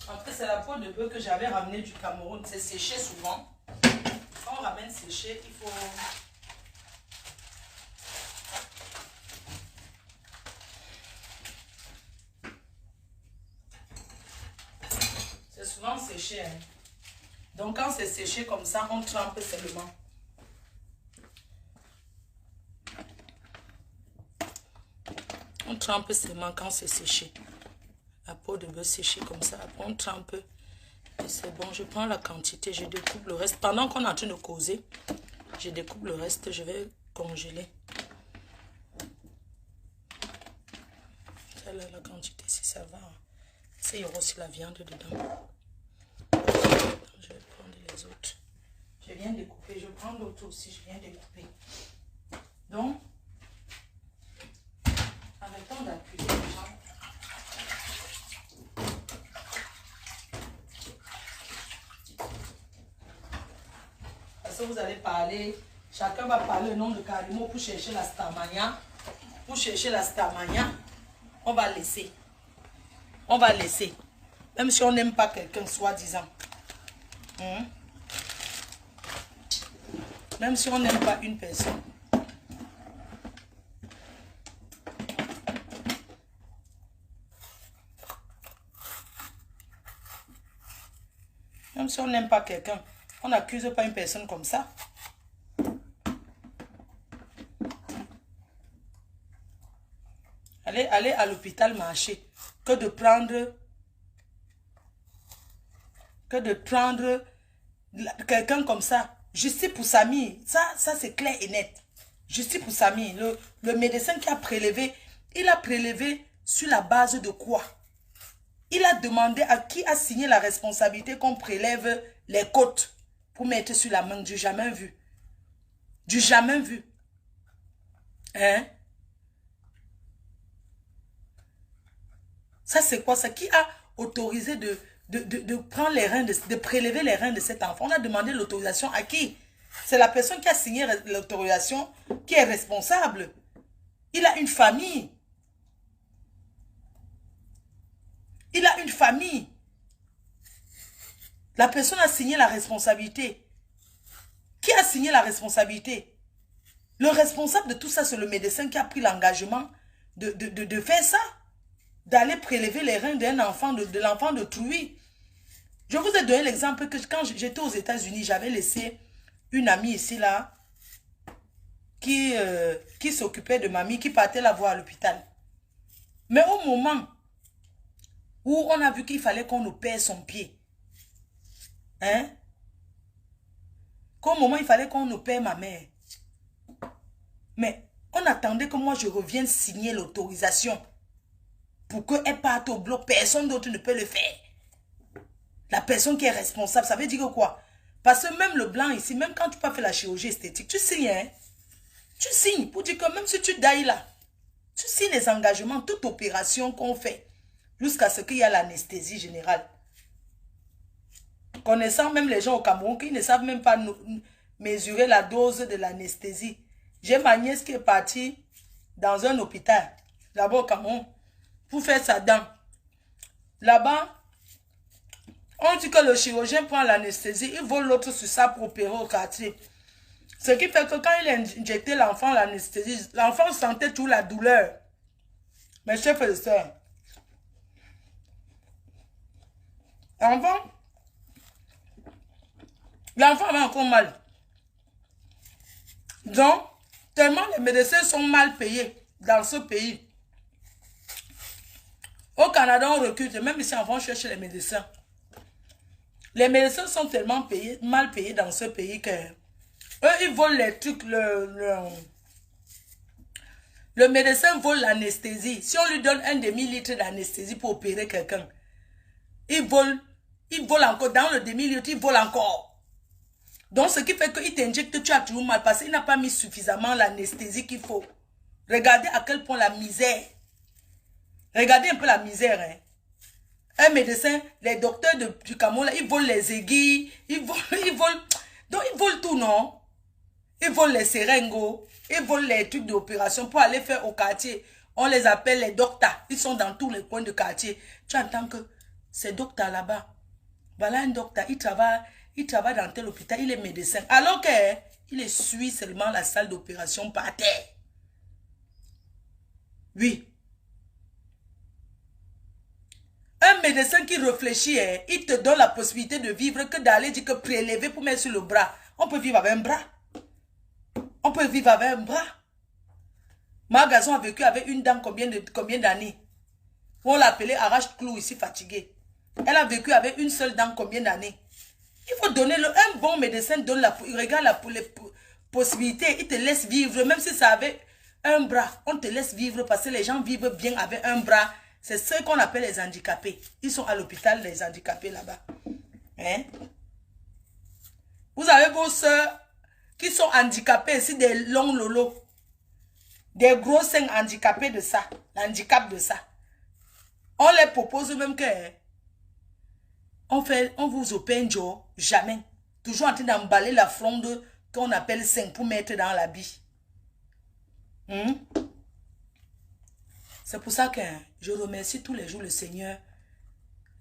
Après, c'est la peau de bœuf que j'avais ramenée du Cameroun. C'est séché souvent. Quand on ramène séché, il faut... C'est souvent séché. Hein. Donc, quand c'est séché comme ça, on trempe seulement. On trempe seulement quand c'est séché. La peau de bœuf séchée comme ça. Après, on trempe. Et c'est bon, je prends la quantité, je découpe le reste. Pendant qu'on est en train de causer, je découpe le reste, je vais congeler. Ça, la quantité, si ça va. Il y aura aussi la viande dedans. Je vais prendre les autres. Je viens découper, je prends l'autre aussi, je viens découper. Donc, arrêtons d'accuser les gens. Parce que vous allez parler, chacun va parler le nom de Karimo pour chercher la Starmania. Pour chercher la Starmania, on va laisser. On va laisser. Même si on n'aime pas quelqu'un, soi-disant. Même si on n'aime pas une personne. Même si on n'aime pas quelqu'un, on n'accuse pas une personne comme ça. Allez à l'hôpital marcher. Que de prendre quelqu'un comme ça. Justice pour Samy. Ça c'est clair et net. Justice pour Samy. Le médecin qui a prélevé, il a prélevé sur la base de quoi? Il a demandé à qui a signé la responsabilité qu'on prélève les côtes pour mettre sur la main. Du jamais vu. Du jamais vu. Hein? Ça, c'est quoi ça? Qui a autorisé de prendre les reins, de prélever les reins de cet enfant? On a demandé l'autorisation à qui? C'est la personne qui a signé l'autorisation qui est responsable. Il a une famille. Il a une famille. La personne a signé la responsabilité. Qui a signé la responsabilité? Le responsable de tout ça, c'est le médecin qui a pris l'engagement de faire ça. D'aller prélever les reins d'un enfant, de l'enfant d'autrui. Je vous ai donné l'exemple que quand j'étais aux États-Unis, j'avais laissé une amie ici, là, qui s'occupait de mamie, qui partait la voir à l'hôpital. Mais au moment où on a vu qu'il fallait qu'on nous paie son pied, hein, qu'au moment il fallait qu'on nous paie ma mère, mais on attendait que moi je revienne signer l'autorisation pour qu'elle parte au bloc. Personne d'autre ne peut le faire. La personne qui est responsable, ça veut dire quoi? Parce que même le blanc ici, même quand tu peux faire la chirurgie esthétique, tu signes, hein? Tu signes pour dire que même si tu dailles là, tu signes les engagements, toute opération qu'on fait, jusqu'à ce qu'il y ait l'anesthésie générale. Connaissant même les gens au Cameroun qui ne savent même pas mesurer la dose de l'anesthésie. J'ai ma nièce qui est partie dans un hôpital, là-bas au Cameroun, pour faire sa dent. Là-bas, on dit que le chirurgien prend l'anesthésie, il vole l'autre sur ça pour opérer au quartier. Ce qui fait que quand il a injecté l'enfant l'anesthésie, l'enfant sentait toute la douleur. Mes chers et sœurs, l'enfant avait encore mal. Donc, tellement les médecins sont mal payés dans ce pays. Au Canada, on recrute, même ici, on va chercher les médecins. Les médecins sont tellement mal payés dans ce pays que eux, ils volent les trucs. Le médecin vole l'anesthésie. Si on lui donne un demi-litre d'anesthésie pour opérer quelqu'un, il vole encore. Dans le demi-litre, il vole encore. Donc, ce qui fait qu'il t'injecte, tu as toujours mal parce qu'il n'a pas mis suffisamment l'anesthésie qu'il faut. Regardez à quel point la misère. Regardez un peu la misère, hein. Un médecin, les docteurs du Cameroun, là, ils volent les aiguilles, ils volent, donc ils volent tout, non? Ils volent les seringues, ils volent les trucs d'opération pour aller faire au quartier. On les appelle les docteurs, ils sont dans tous les coins du quartier. Tu entends que ces docteurs là-bas, voilà un docteur, il travaille dans tel hôpital, il est médecin. Alors qu'il essuie seulement la salle d'opération par terre. Oui. Un médecin qui réfléchit, il te donne la possibilité de vivre que d'aller dire que prélever pour mettre sur le bras. On peut vivre avec un bras. On peut vivre avec un bras. Ma garçon a vécu avec une dame combien d'années? On l'appelait arrache-clou ici, fatiguée. Elle a vécu avec une seule dent combien d'années? Il faut donner un bon médecin, donne il regarde les possibilités, il te laisse vivre, même si ça avait un bras, on te laisse vivre parce que les gens vivent bien avec un bras. C'est ce qu'on appelle les handicapés. Ils sont à l'hôpital, les handicapés là-bas. Hein? Vous avez vos soeurs qui sont handicapées ici, des longs lolos. Des gros seins handicapés de ça. L'handicap de ça. On les propose même que on vous opère un jour, jamais. Toujours en train d'emballer la fronde qu'on appelle sein pour mettre dans l'habit. C'est pour ça que je remercie tous les jours le Seigneur.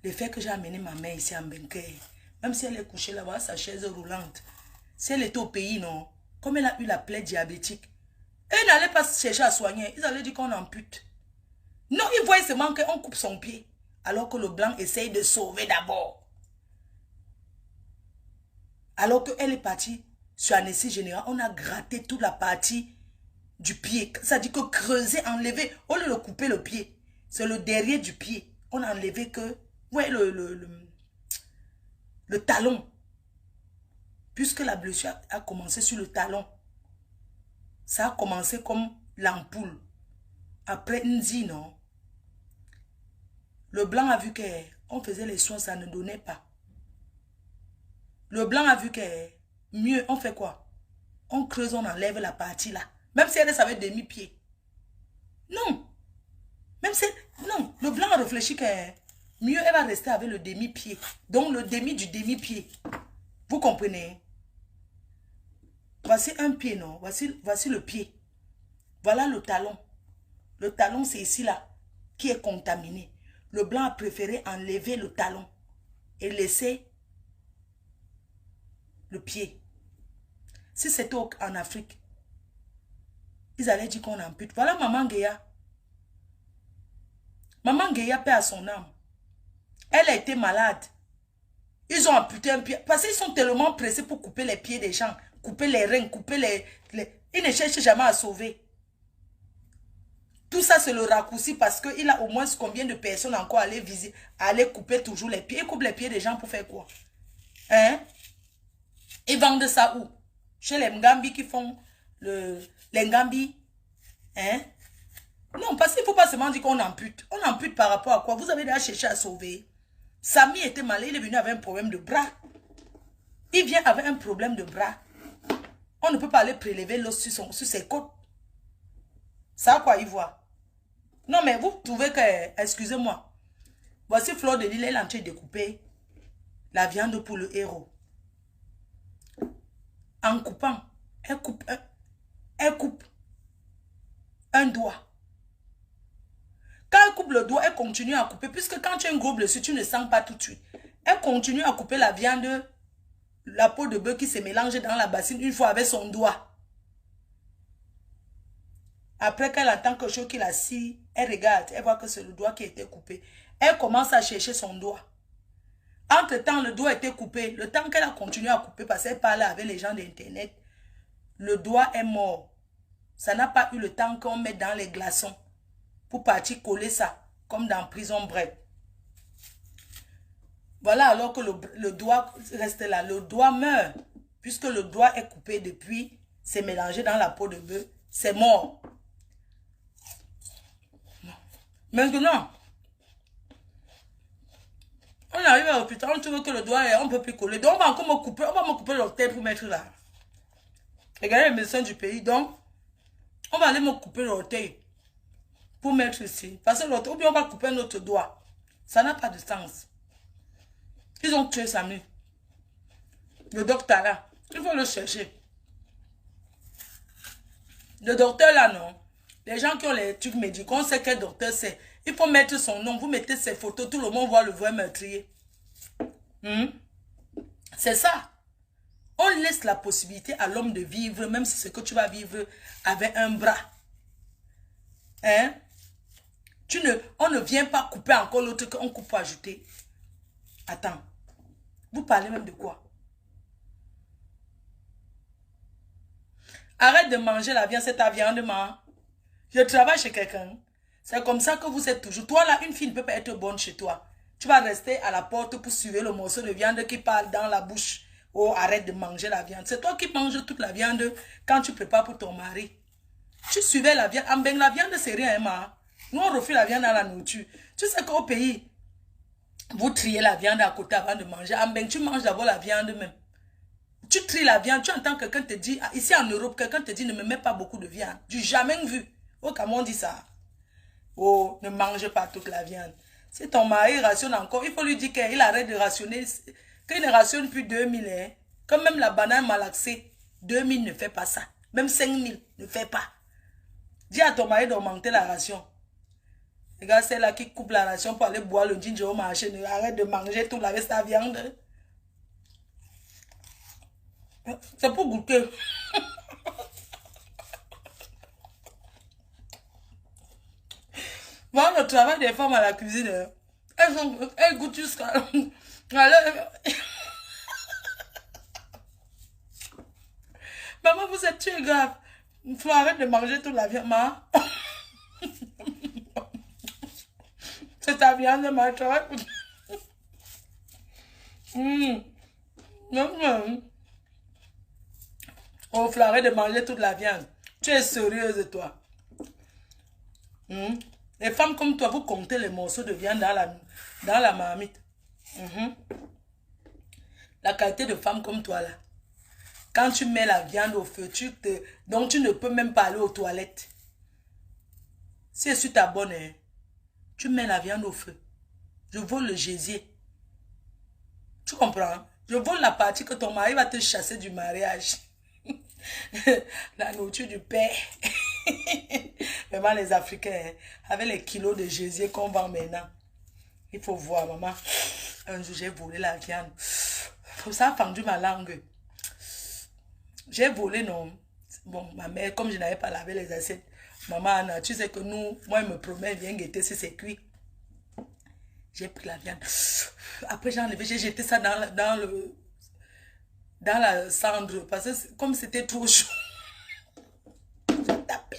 Le fait que j'ai amené ma mère ici en Benké. Même si elle est couchée là-bas, sa chaise roulante. Si elle était au pays, non. Comme elle a eu la plaie diabétique. Elle n'allait pas chercher à soigner. Ils allaient dire qu'on ampute. Non, ils voyaient seulement qu'on coupe son pied. Alors que le blanc essaye de sauver d'abord. Alors qu'elle est partie sur anesthésie générale, on a gratté toute la partie du pied. Ça dit que creuser, enlever, au lieu de couper le pied, c'est le derrière du pied. On a enlevé que, ouais, le talon. Puisque la blessure a commencé sur le talon. Ça a commencé comme l'ampoule. Après Nzi, non. Le blanc a vu qu'on faisait les soins, ça ne donnait pas. Le blanc a vu que mieux, on fait quoi? On creuse, on enlève la partie là. Même si elle savait demi-pied. Non. Même si... Non. Le blanc a réfléchi que mieux, elle va rester avec le demi-pied. Donc, le demi du demi-pied. Vous comprenez? Voici un pied, non? Voici le pied. Voilà le talon. Le talon, c'est ici là, qui est contaminé. Le blanc a préféré enlever le talon et laisser le pied. Si c'était en Afrique, ils allaient dire qu'on ampute. Voilà Maman Guéa. Maman Guéa paie à son âme. Elle a été malade. Ils ont amputé un pied. Parce qu'ils sont tellement pressés pour couper les pieds des gens. Couper les reins, couper les... Ils ne cherchent jamais à sauver. Tout ça, c'est le raccourci parce qu'il a au moins combien de personnes encore à aller couper toujours les pieds. Ils coupent les pieds des gens pour faire quoi? Hein? Ils vendent ça où? Chez les Ngambi qui font les Ngambi. Hein? Non, parce qu'il ne faut pas seulement dire qu'on ampute. On ampute par rapport à quoi? Vous avez déjà cherché à sauver. Samy était malade, il est venu avec un problème de bras. Il vient avec un problème de bras. On ne peut pas aller prélever l'os sur ses côtes. Ça à quoi il voit? Non, mais vous trouvez que... Excusez-moi. Voici Fleur de Lille, elle est en train de découper la viande pour le héros. En coupant, elle coupe un doigt. Quand elle coupe le doigt, elle continue à couper. Puisque quand tu as une gros blessure, tu ne sens pas tout de suite. Elle continue à couper la viande, la peau de bœuf qui se mélange dans la bassine une fois avec son doigt. Après qu'elle entend quelque chose qui la scie, elle regarde, elle voit que c'est le doigt qui a été coupé. Elle commence à chercher son doigt. Entre-temps, le doigt a été coupé. Le temps qu'elle a continué à couper, parce qu'elle parlait avec les gens d'Internet, le doigt est mort. Ça n'a pas eu le temps qu'on met dans les glaçons pour partir coller ça, comme dans Prison Break. Voilà, alors que le doigt reste là. Le doigt meurt, puisque le doigt est coupé depuis, c'est mélangé dans la peau de bœuf, c'est mort. Maintenant, on arrive à l'hôpital, on trouve que le doigt, on ne peut plus coller. Donc, on va encore me couper l'orteil pour mettre là. Regardez les médecins du pays. Donc, on va aller me couper l'orteil pour mettre ici. Parce que l'orteil, ou bien on va couper notre doigt. Ça n'a pas de sens. Ils ont tué Samy. Le docteur là, il faut le chercher. Le docteur là, non. Les gens qui ont les trucs médicaux, on sait quel docteur c'est. Il faut mettre son nom, vous mettez ses photos, tout le monde voit le vrai meurtrier. C'est ça. On laisse la possibilité à l'homme de vivre, même si c'est que tu vas vivre avec un bras. Hein? On ne vient pas couper encore l'autre qu'on coupe pour ajouter. Attends. Vous parlez même de quoi? Arrête de manger la viande, c'est ta viande, man. Je travaille chez quelqu'un. C'est comme ça que vous êtes toujours. Toi là, une fille ne peut pas être bonne chez toi. Tu vas rester à la porte pour suivre le morceau de viande qui parle dans la bouche. Oh, arrête de manger la viande. C'est toi qui manges toute la viande quand tu prépares pour ton mari. Tu suivais la viande. En ben, la viande, c'est rien, hein. Nous, on refait la viande dans la nourriture. Tu sais qu'au pays, vous triez la viande à côté avant de manger. En ben, tu manges d'abord la viande même. Tu tries la viande, tu entends quelqu'un te dire, ici en Europe, quelqu'un te dit ne me mets pas beaucoup de viande. Du jamais vu. Au Cameroun, on dit ça. Oh, ne mange pas toute la viande. Si ton mari rationne encore, il faut lui dire qu'il arrête de rationner, qu'il ne rationne plus 2000. Hein. Comme même la banane malaxée, 2000 ne fait pas ça. Même 5000 ne fait pas. Dis à ton mari d'augmenter la ration. Regarde celle-là qui coupe la ration pour aller boire le ginger au marché. Arrête de manger tout avec sa viande. C'est pour goûter. Voilà le travail des femmes à la cuisine. Elles goûtent jusqu'à... Maman, vous êtes tuée grave. Il faut arrêter de manger toute la viande. Maman. C'est ta viande, ma travail. Oh, faut arrêter de manger toute la viande. Tu es sérieuse, toi. Les femmes comme toi, vous comptez les morceaux de viande dans la marmite. La qualité de femme comme toi, là. Quand tu mets la viande au feu, donc tu ne peux même pas aller aux toilettes. Si je suis ta bonne, hein, tu mets la viande au feu. Je vole le gésier. Tu comprends? Je vole la partie que ton mari va te chasser du mariage. La nourriture du père. Vraiment les Africains, hein, avec les kilos de gésier qu'on vend maintenant. Il faut voir, maman. Un jour, j'ai volé la viande. Ça a fendu ma langue. J'ai volé, non. Bon, ma mère, comme je n'avais pas lavé les assiettes, maman Anna, tu sais que nous, moi, elle me promet, viens guetter si c'est cuit. J'ai pris la viande. Après, j'ai enlevé, j'ai jeté ça dans la cendre. Parce que comme c'était trop chaud, j'ai tapé.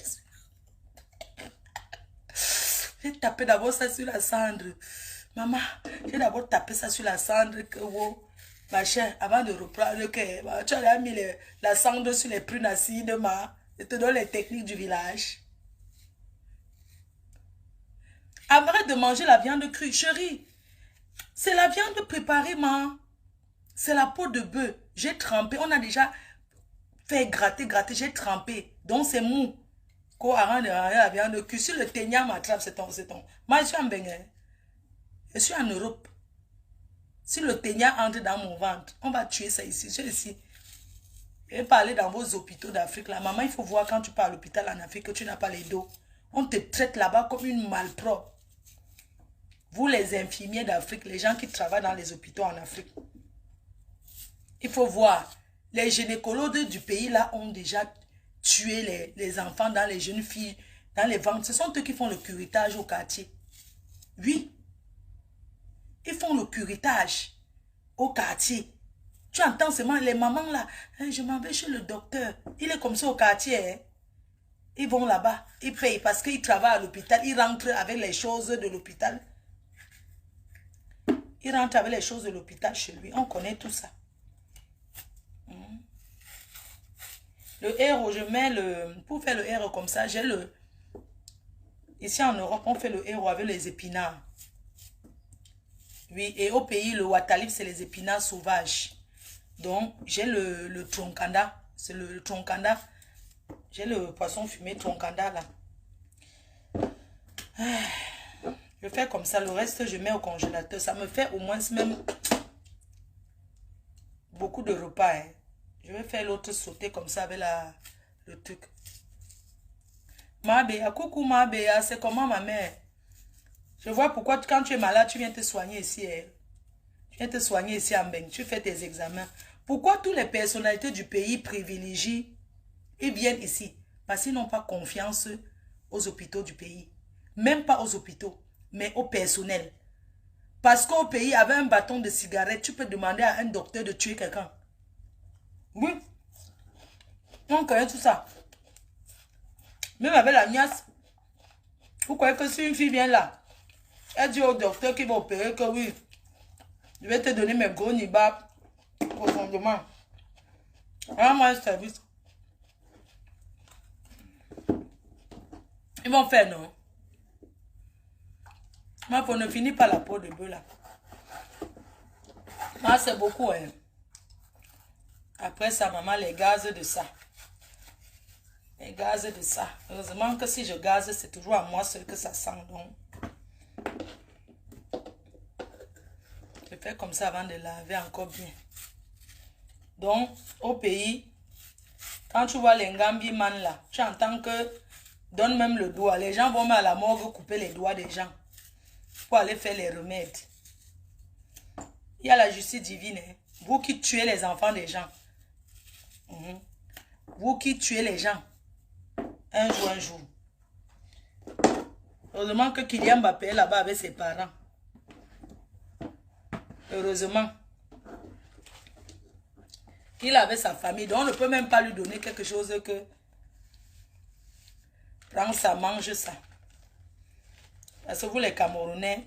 J'ai tapé d'abord ça sur la cendre. Maman, j'ai d'abord tapé ça sur la cendre. Que, wow, ma chère, avant de reprendre le cœur, tu as mis la cendre sur les prunes acides, je te donne les techniques du village. Arrête de manger la viande crue, chérie. C'est la viande préparée, c'est la peau de bœuf. J'ai trempé, on a déjà fait gratter, j'ai trempé. Donc c'est mou. Qu'on arrête de manger la viande crue. Si le teignard m'attrape, c'est ton. Moi, je suis en Bénin. Je suis en Europe. Si le teignard entre dans mon ventre, on va tuer ça ici. Je suis ici. Et parler dans vos hôpitaux d'Afrique. Là, maman, il faut voir quand tu pars à l'hôpital en Afrique que tu n'as pas les dos. On te traite là-bas comme une malpropre. Vous, les infirmiers d'Afrique, les gens qui travaillent dans les hôpitaux en Afrique. Il faut voir. Les gynécologues du pays là ont déjà tué les enfants dans les jeunes filles, dans les ventres. Ce sont eux qui font le curettage au quartier. Oui. Ils font le curettage au quartier. Tu entends seulement les mamans là. Hein, je m'en vais chez le docteur. Il est comme ça au quartier. Hein. Ils vont là-bas. Ils payent parce qu'ils travaillent à l'hôpital. Ils rentrent avec les choses de l'hôpital. Il rentre avec les choses de l'hôpital chez lui. On connaît tout ça. Le héros, je mets le... Pour faire le héros comme ça, j'ai le... Ici en Europe, on fait le héros avec les épinards. Oui, et au pays, le watalif, c'est les épinards sauvages. Donc, j'ai le troncanda. C'est le troncanda. J'ai le poisson fumé troncanda là. Je fais comme ça. Le reste, je mets au congélateur. Ça me fait au moins même beaucoup de repas. Hein. Je vais faire l'autre sauté comme ça avec le truc. Ma béa, coucou ma béa, c'est comment ma mère? Je vois pourquoi quand tu es malade, tu viens te soigner ici. Hein. Tu viens te soigner ici en Beng. Tu fais tes examens. Pourquoi toutes les personnalités du pays privilégient et viennent ici? Parce qu'ils n'ont pas confiance aux hôpitaux du pays. Même pas aux hôpitaux, mais au personnel. Parce qu'au pays, avec un bâton de cigarette, tu peux demander à un docteur de tuer quelqu'un. Oui. On connaît tout ça. Même avec la niasse, Vous croyez que si une fille vient là, elle dit au docteur qui va opérer que oui, je vais te donner mes gros nibas profondément. Rends-moi un service. Ils vont faire non. Mais on ne finit pas la peau de bœuf là. Moi, c'est beaucoup. Hein. Après ça, maman, les gaz de ça. Les gaz de ça. Heureusement que si je gaze, c'est toujours à moi seul que ça sent. Donc, je fais comme ça avant de laver encore bien. Donc, au pays, quand tu vois les Ngambi man là, tu entends que donne même le doigt. Les gens vont même à la morgue couper les doigts des gens pour aller faire les remèdes. Il y a la justice divine. Hein. Vous qui tuez les enfants des gens. Vous qui tuez les gens. Un jour. Heureusement que Kylian Mbappé est là-bas avec ses parents. Heureusement. Il avait sa famille. Donc on ne peut même pas lui donner quelque chose que... Prends ça, mange ça. Parce que vous les Camerounais...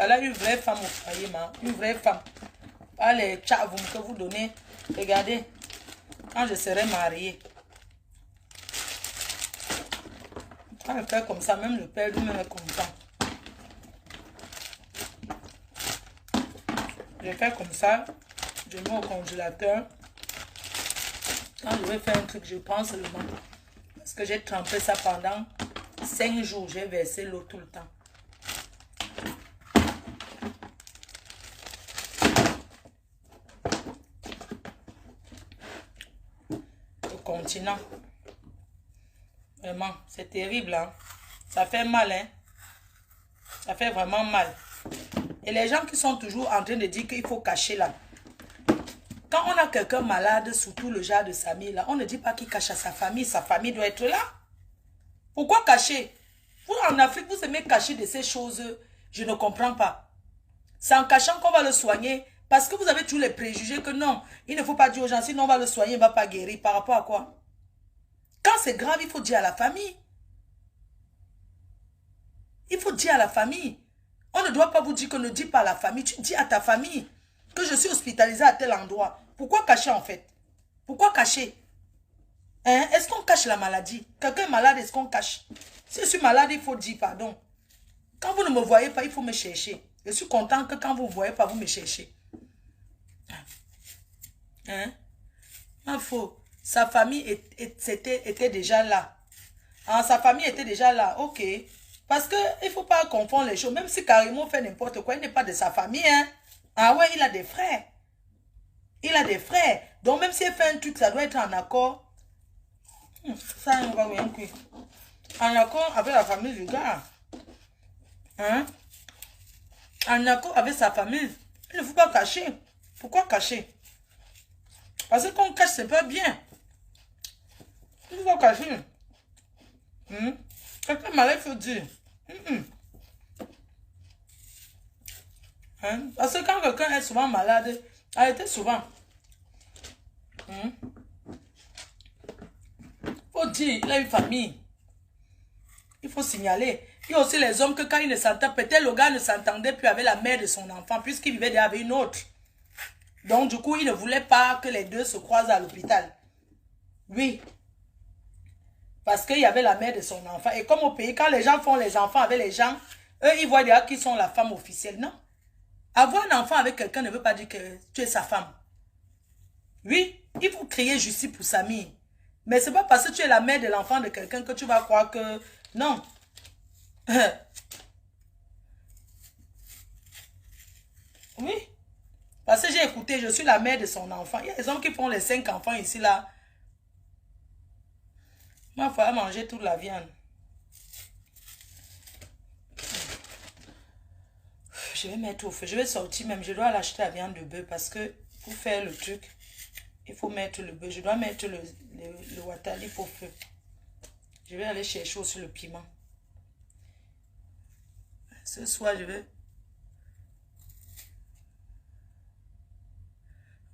Elle a une vraie femme au foyer, une vraie femme. Pas les tchavoum que vous donnez. Regardez, quand je serai mariée. Quand je fais comme ça, même le père lui-même est content. Je fais comme ça, je mets au congélateur. Quand je vais faire un truc, je prends seulement. Parce que j'ai trempé ça pendant 5 jours. J'ai versé l'eau tout le temps. Continent. Vraiment, c'est terrible. Hein? Ça fait mal. Hein? Ça fait vraiment mal. Et les gens qui sont toujours en train de dire qu'il faut cacher là. Quand on a quelqu'un malade, surtout le genre de Samy là, on ne dit pas qu'il cache à sa famille. Sa famille doit être là. Pourquoi cacher? Vous en Afrique, vous aimez cacher de ces choses. Je ne comprends pas. C'est en cachant qu'on va le soigner. Parce que vous avez tous les préjugés que non, il ne faut pas dire aux gens, sinon on va le soigner, il ne va pas guérir. Par rapport à quoi? Quand c'est grave, il faut dire à la famille. Il faut dire à la famille. On ne doit pas vous dire que ne dis pas à la famille. Tu dis à ta famille que je suis hospitalisé à tel endroit. Pourquoi cacher en fait? Pourquoi cacher? Hein? Est-ce qu'on cache la maladie? Quelqu'un est malade, est-ce qu'on cache? Si je suis malade, il faut dire pardon. Quand vous ne me voyez pas, il faut me chercher. Je suis content que quand vous ne me voyez pas, vous me cherchez. Hein? Il faut. Sa famille était déjà là. Ah, sa famille était déjà là. Ok. Parce qu'il ne faut pas confondre les choses. Même si Karimo fait n'importe quoi, il n'est pas de sa famille. Hein? Ah ouais, il a des frères. Il a des frères. Donc même s'il fait un truc, ça doit être en accord. Ça, on va bien cuire. En accord avec la famille du gars. Hein? En accord avec sa famille. Il ne faut pas cacher. Pourquoi cacher? Parce que quand on cache, c'est pas bien. Il faut cacher. Quelqu'un malade, il faut dire. Hein? Parce que quand quelqu'un est souvent malade, arrêtez souvent. Il faut dire, il a une famille. Il faut signaler. Il y a aussi les hommes que quand ils ne s'entendent, peut-être le gars ne s'entendait plus avec la mère de son enfant, puisqu'il vivait déjà avec une autre. Donc du coup, il ne voulait pas que les deux se croisent à l'hôpital. Oui. Parce qu'il y avait la mère de son enfant. Et comme au pays, quand les gens font les enfants avec les gens, eux, ils voient déjà qui sont la femme officielle. Non. Avoir un enfant avec quelqu'un ne veut pas dire que tu es sa femme. Oui, il faut crier justice pour Samy. Mais ce n'est pas parce que tu es la mère de l'enfant de quelqu'un que tu vas croire que... Non. Oui. Parce que j'ai écouté, je suis la mère de son enfant. Il y a des hommes qui font les 5 enfants ici, là. Moi, il faut manger toute la viande. Je vais mettre au feu. Je vais sortir même. Je dois aller acheter la viande de bœuf parce que pour faire le truc, il faut mettre le bœuf. Je dois mettre le watalif au feu. Je vais aller chercher aussi le piment. Ce soir, je vais...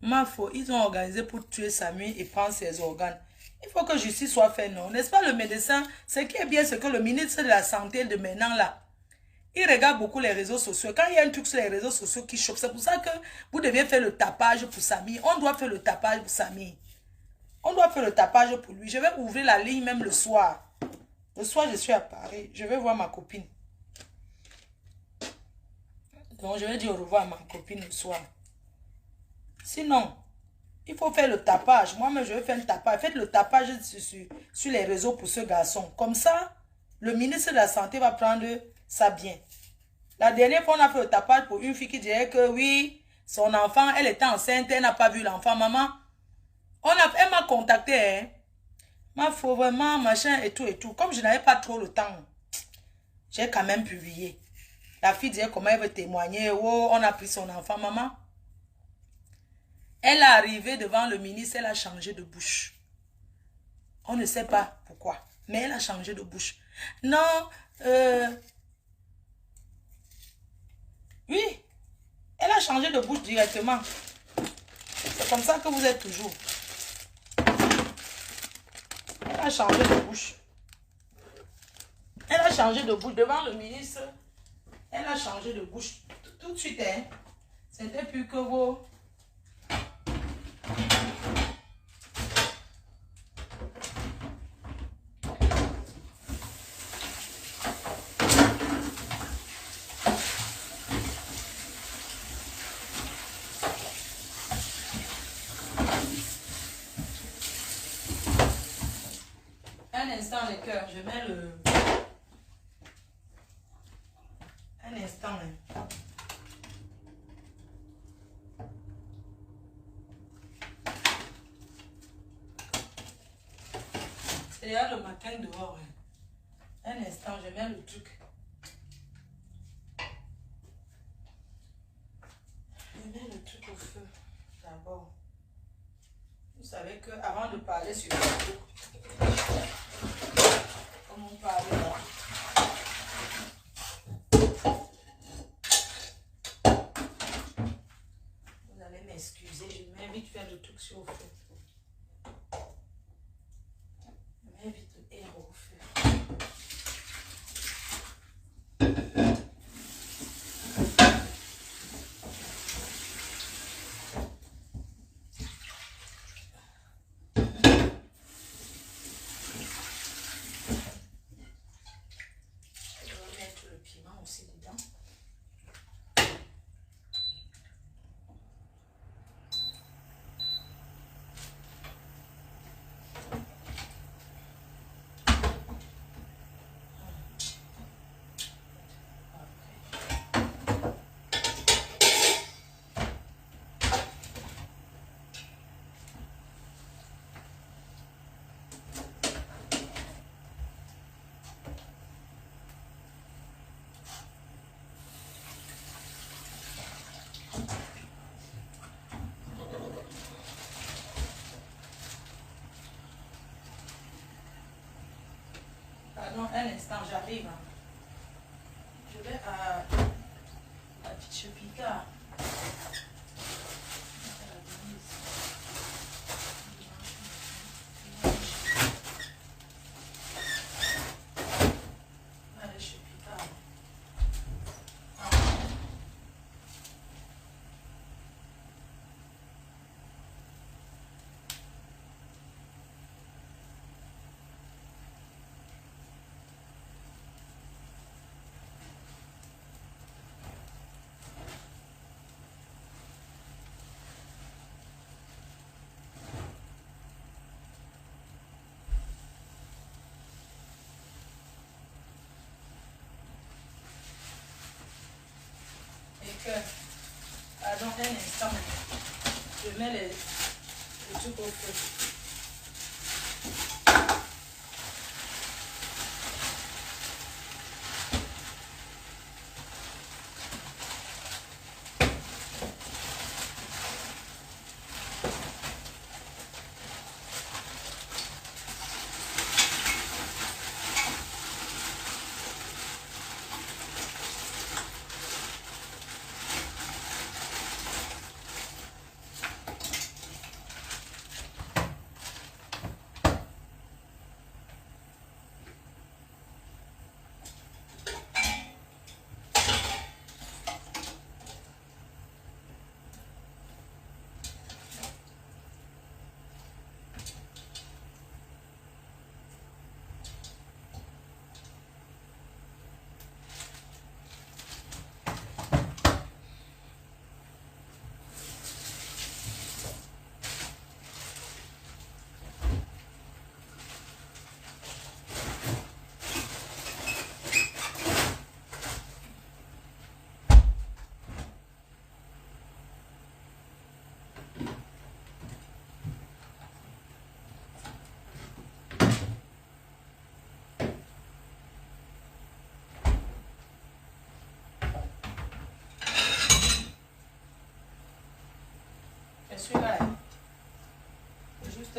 Ma foi, ils ont organisé pour tuer Samy et prendre ses organes. Il faut que justice soit faite, non? N'est-ce pas le médecin? Ce qui est bien, c'est que le ministre de la Santé de maintenant, là, il regarde beaucoup les réseaux sociaux. Quand il y a un truc sur les réseaux sociaux qui choque, c'est pour ça que vous devez faire le tapage pour Samy. On doit faire le tapage pour Samy. On doit faire le tapage pour lui. Je vais ouvrir la ligne même le soir. Le soir, je suis à Paris. Je vais voir ma copine. Donc, je vais dire au revoir à ma copine le soir. Sinon, il faut faire le tapage. Moi-même, je vais faire le tapage. Faites le tapage sur les réseaux pour ce garçon. Comme ça, le ministre de la Santé va prendre ça bien. La dernière fois, on a fait le tapage pour une fille qui disait que oui, son enfant, elle était enceinte, elle n'a pas vu l'enfant. Maman, elle m'a contacté, hein. Ma faut vraiment, machin et tout et tout. Comme je n'avais pas trop le temps, j'ai quand même publié. La fille disait comment elle veut témoigner. Oh, on a pris son enfant, maman. Elle est arrivée devant le ministre, elle a changé de bouche. On ne sait pas pourquoi, mais elle a changé de bouche. Non, oui, elle a changé de bouche directement. C'est comme ça que vous êtes toujours. Elle a changé de bouche. Elle a changé de bouche devant le ministre. Elle a changé de bouche. Tout de suite, hein. C'était plus que vos... Un instant, les cœurs. Je mets le... Un instant, hein. C'est là le matin dehors. Hein. Un instant, je mets le truc. Je mets le truc au feu d'abord. Vous savez que avant de parler sur Facebook, comme on parle là, vous allez m'excuser, je mets vite faire le truc sur le feu. Je mets vite le héros au feu. Pardon, un instant, j'arrive. Je vais à Chipika. Pardon, un instant. Je mets le truc au feu.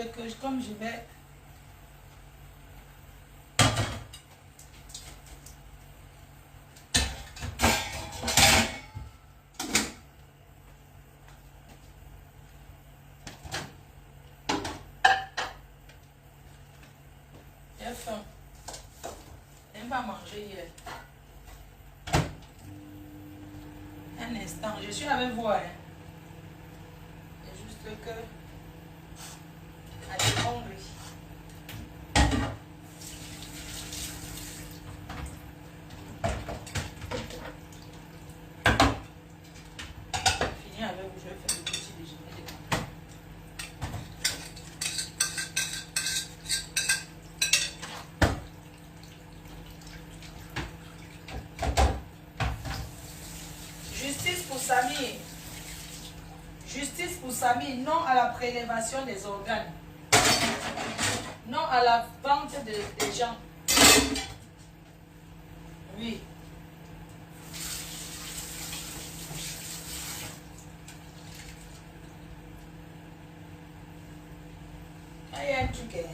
que comme je vais... J'ai faim. Elle va manger hier. Un instant, je suis avec vous. Hein. C'est juste que... Elle est hongrie. Fini avec vous, je vais faire le petit déjeuner. Justice pour Samy. Justice pour Samy. Non à la prélévation des organes. Non à la vente des gens. Oui. Il y a un truc. Hein.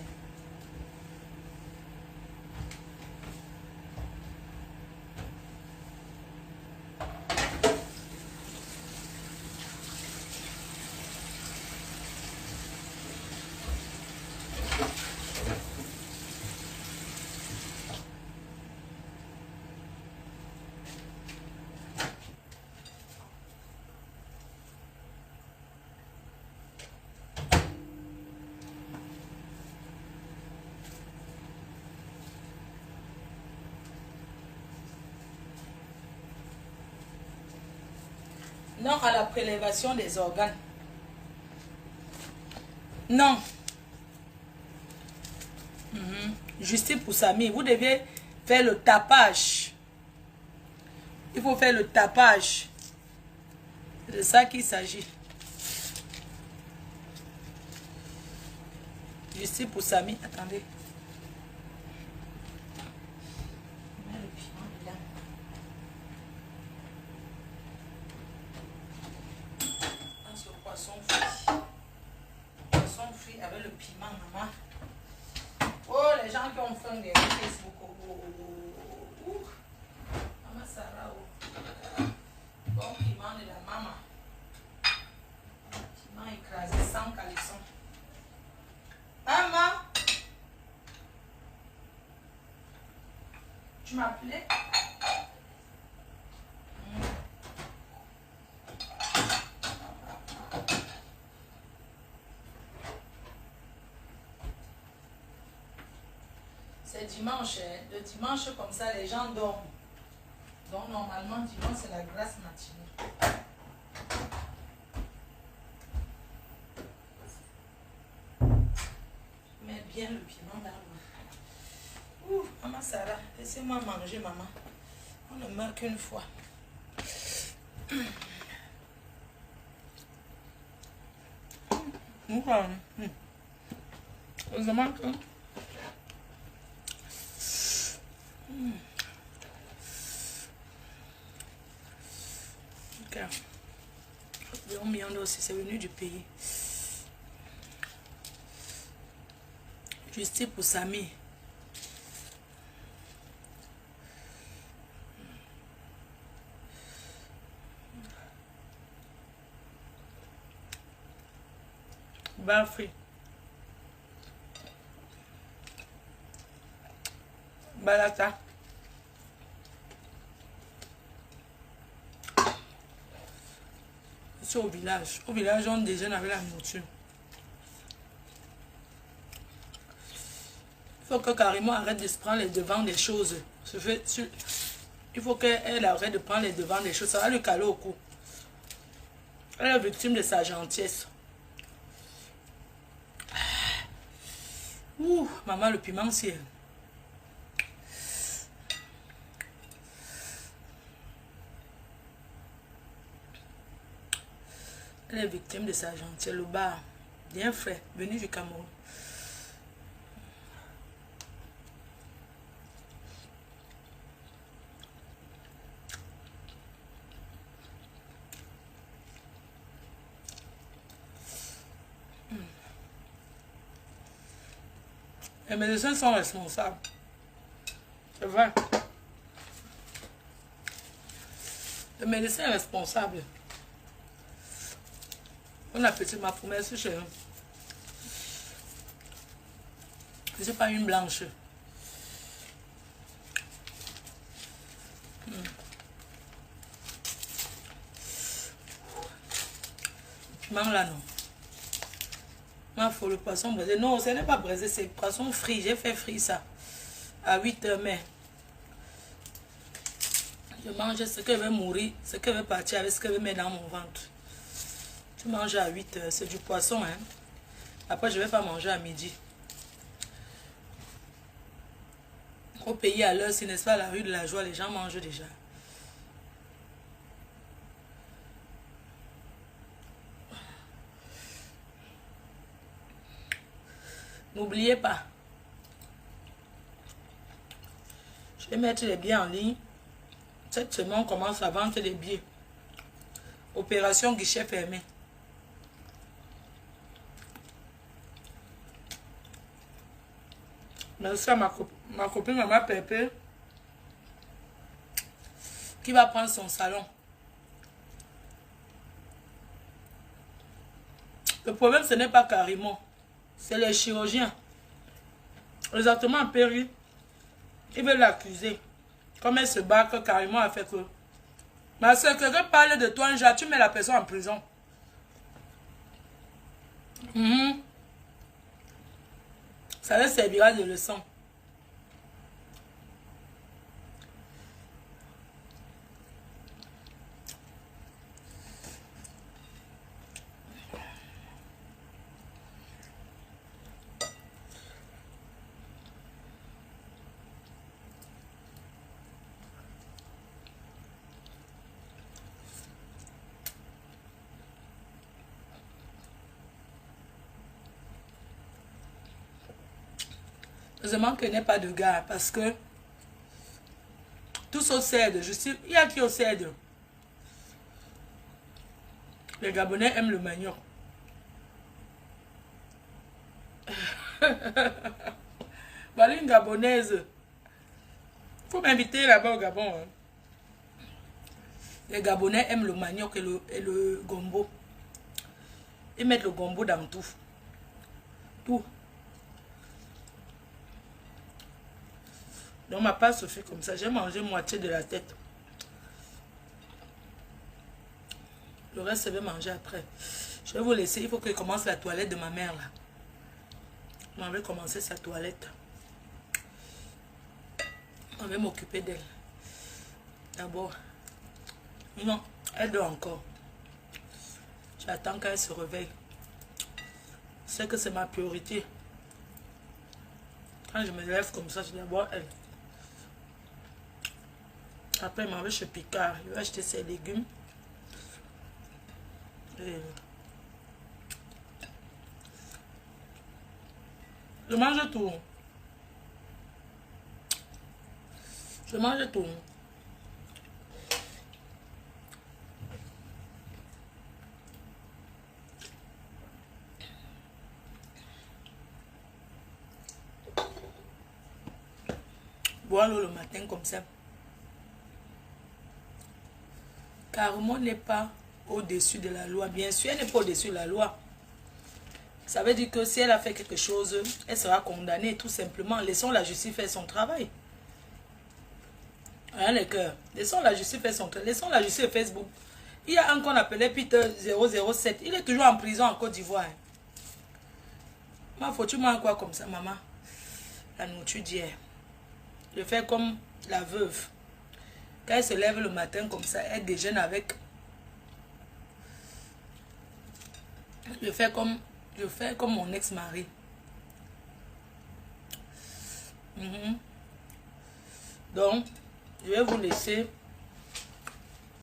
Non à la prélévation des organes. Non. Justice pour Samy. Vous devez faire le tapage. Il faut faire le tapage. C'est de ça qu'il s'agit. Justice pour Samy. Attendez. Poisson frit avec le piment, maman. Oh, les gens qui ont faim derrière Facebook. Maman Sarah. Bon piment de la maman. Piment écrasé sans caleçon. Maman. Tu m'appelais? C'est dimanche, hein. Le dimanche comme ça les gens dorment. Donc normalement dimanche c'est la grasse matinée. Mets bien le piment dans l'eau. Ouh, maman Sarah, laissez-moi manger maman. On ne meurt qu'une fois. Heureusement que... Le miande aussi, c'est venu du pays. Justice pour Samy. Bafri. Balata. Ici au village. Au village, on déjeune avec la nourriture. Il faut que carrément arrête de se prendre les devants des choses. Il faut qu'elle arrête de prendre les devants des choses. Ça va lui caler au cou. Elle est victime de sa gentillesse. Ouh, maman, le piment, c'est... Elle est victime de sa gentillesse. Le bar, bien frais, venu du Cameroun. Les médecins sont responsables. C'est vrai. Le médecin est responsable. Bon appétit, ma promesse, chérie. Je ne suis pas une blanche. Piment là, non. Ma faut le poisson braisé. Non, ce n'est pas braisé, c'est poisson frit. J'ai fait frit ça. À 8h, mais je mange ce que je vais mourir, ce que je vais partir avec ce que je vais mettre dans mon ventre. Tu manges à 8h, c'est du poisson, hein. Après, je ne vais pas manger à midi. Au pays à l'heure, si n'est-ce pas la rue de la joie, les gens mangent déjà. N'oubliez pas. Je vais mettre les billets en ligne. Cette semaine, on commence à vendre les billets. Opération guichet fermé. Merci à ma copine Maman Pépé qui va prendre son salon. Le problème, ce n'est pas Carrément. C'est les chirurgiens. Exactement en péri. Ils veulent l'accuser. Comme elle se bat que Carrément a fait que. Ma soeur, quelqu'un parle de toi un jour, tu mets la personne en prison. Ça leur servira de leçon. Heureusement qu'il n'y a pas de gars parce que tous au CED, il y a qui au CED? Les Gabonais aiment le manioc. Voilà une Gabonaise. Faut m'inviter là-bas au Gabon. Hein. Les Gabonais aiment le manioc et le gombo. Ils mettent le gombo dans tout. Tout. Donc ma part se fait comme ça. J'ai mangé moitié de la tête. Le reste, je vais manger après. Je vais vous laisser. Il faut que je commence la toilette de ma mère là. On va commencer sa toilette. On va m'occuper d'elle. D'abord. Non, elle dort encore. J'attends qu'elle se réveille. C'est que c'est ma priorité. Quand je me lève comme ça, je dois d'abord elle. Après, je m'en vais chez Picard. Je vais acheter ses légumes. Et je mange tout. Je mange tout. Boire l'eau le matin comme ça. Carrément n'est pas au-dessus de la loi. Bien sûr, elle n'est pas au-dessus de la loi. Ça veut dire que si elle a fait quelque chose, elle sera condamnée tout simplement. Laissons la justice faire son travail. Hein, les cœurs. Laissons la justice faire son travail. Laissons la justice Facebook. Il y a un qu'on appelait Peter 007. Il est toujours en prison en Côte d'Ivoire. Faut tu manges quoi comme ça, maman? La nourriture d'hier. Je fais comme la veuve. Quand elle se lève le matin comme ça, elle déjeune avec. Je fais comme mon ex-mari. Donc, je vais vous laisser.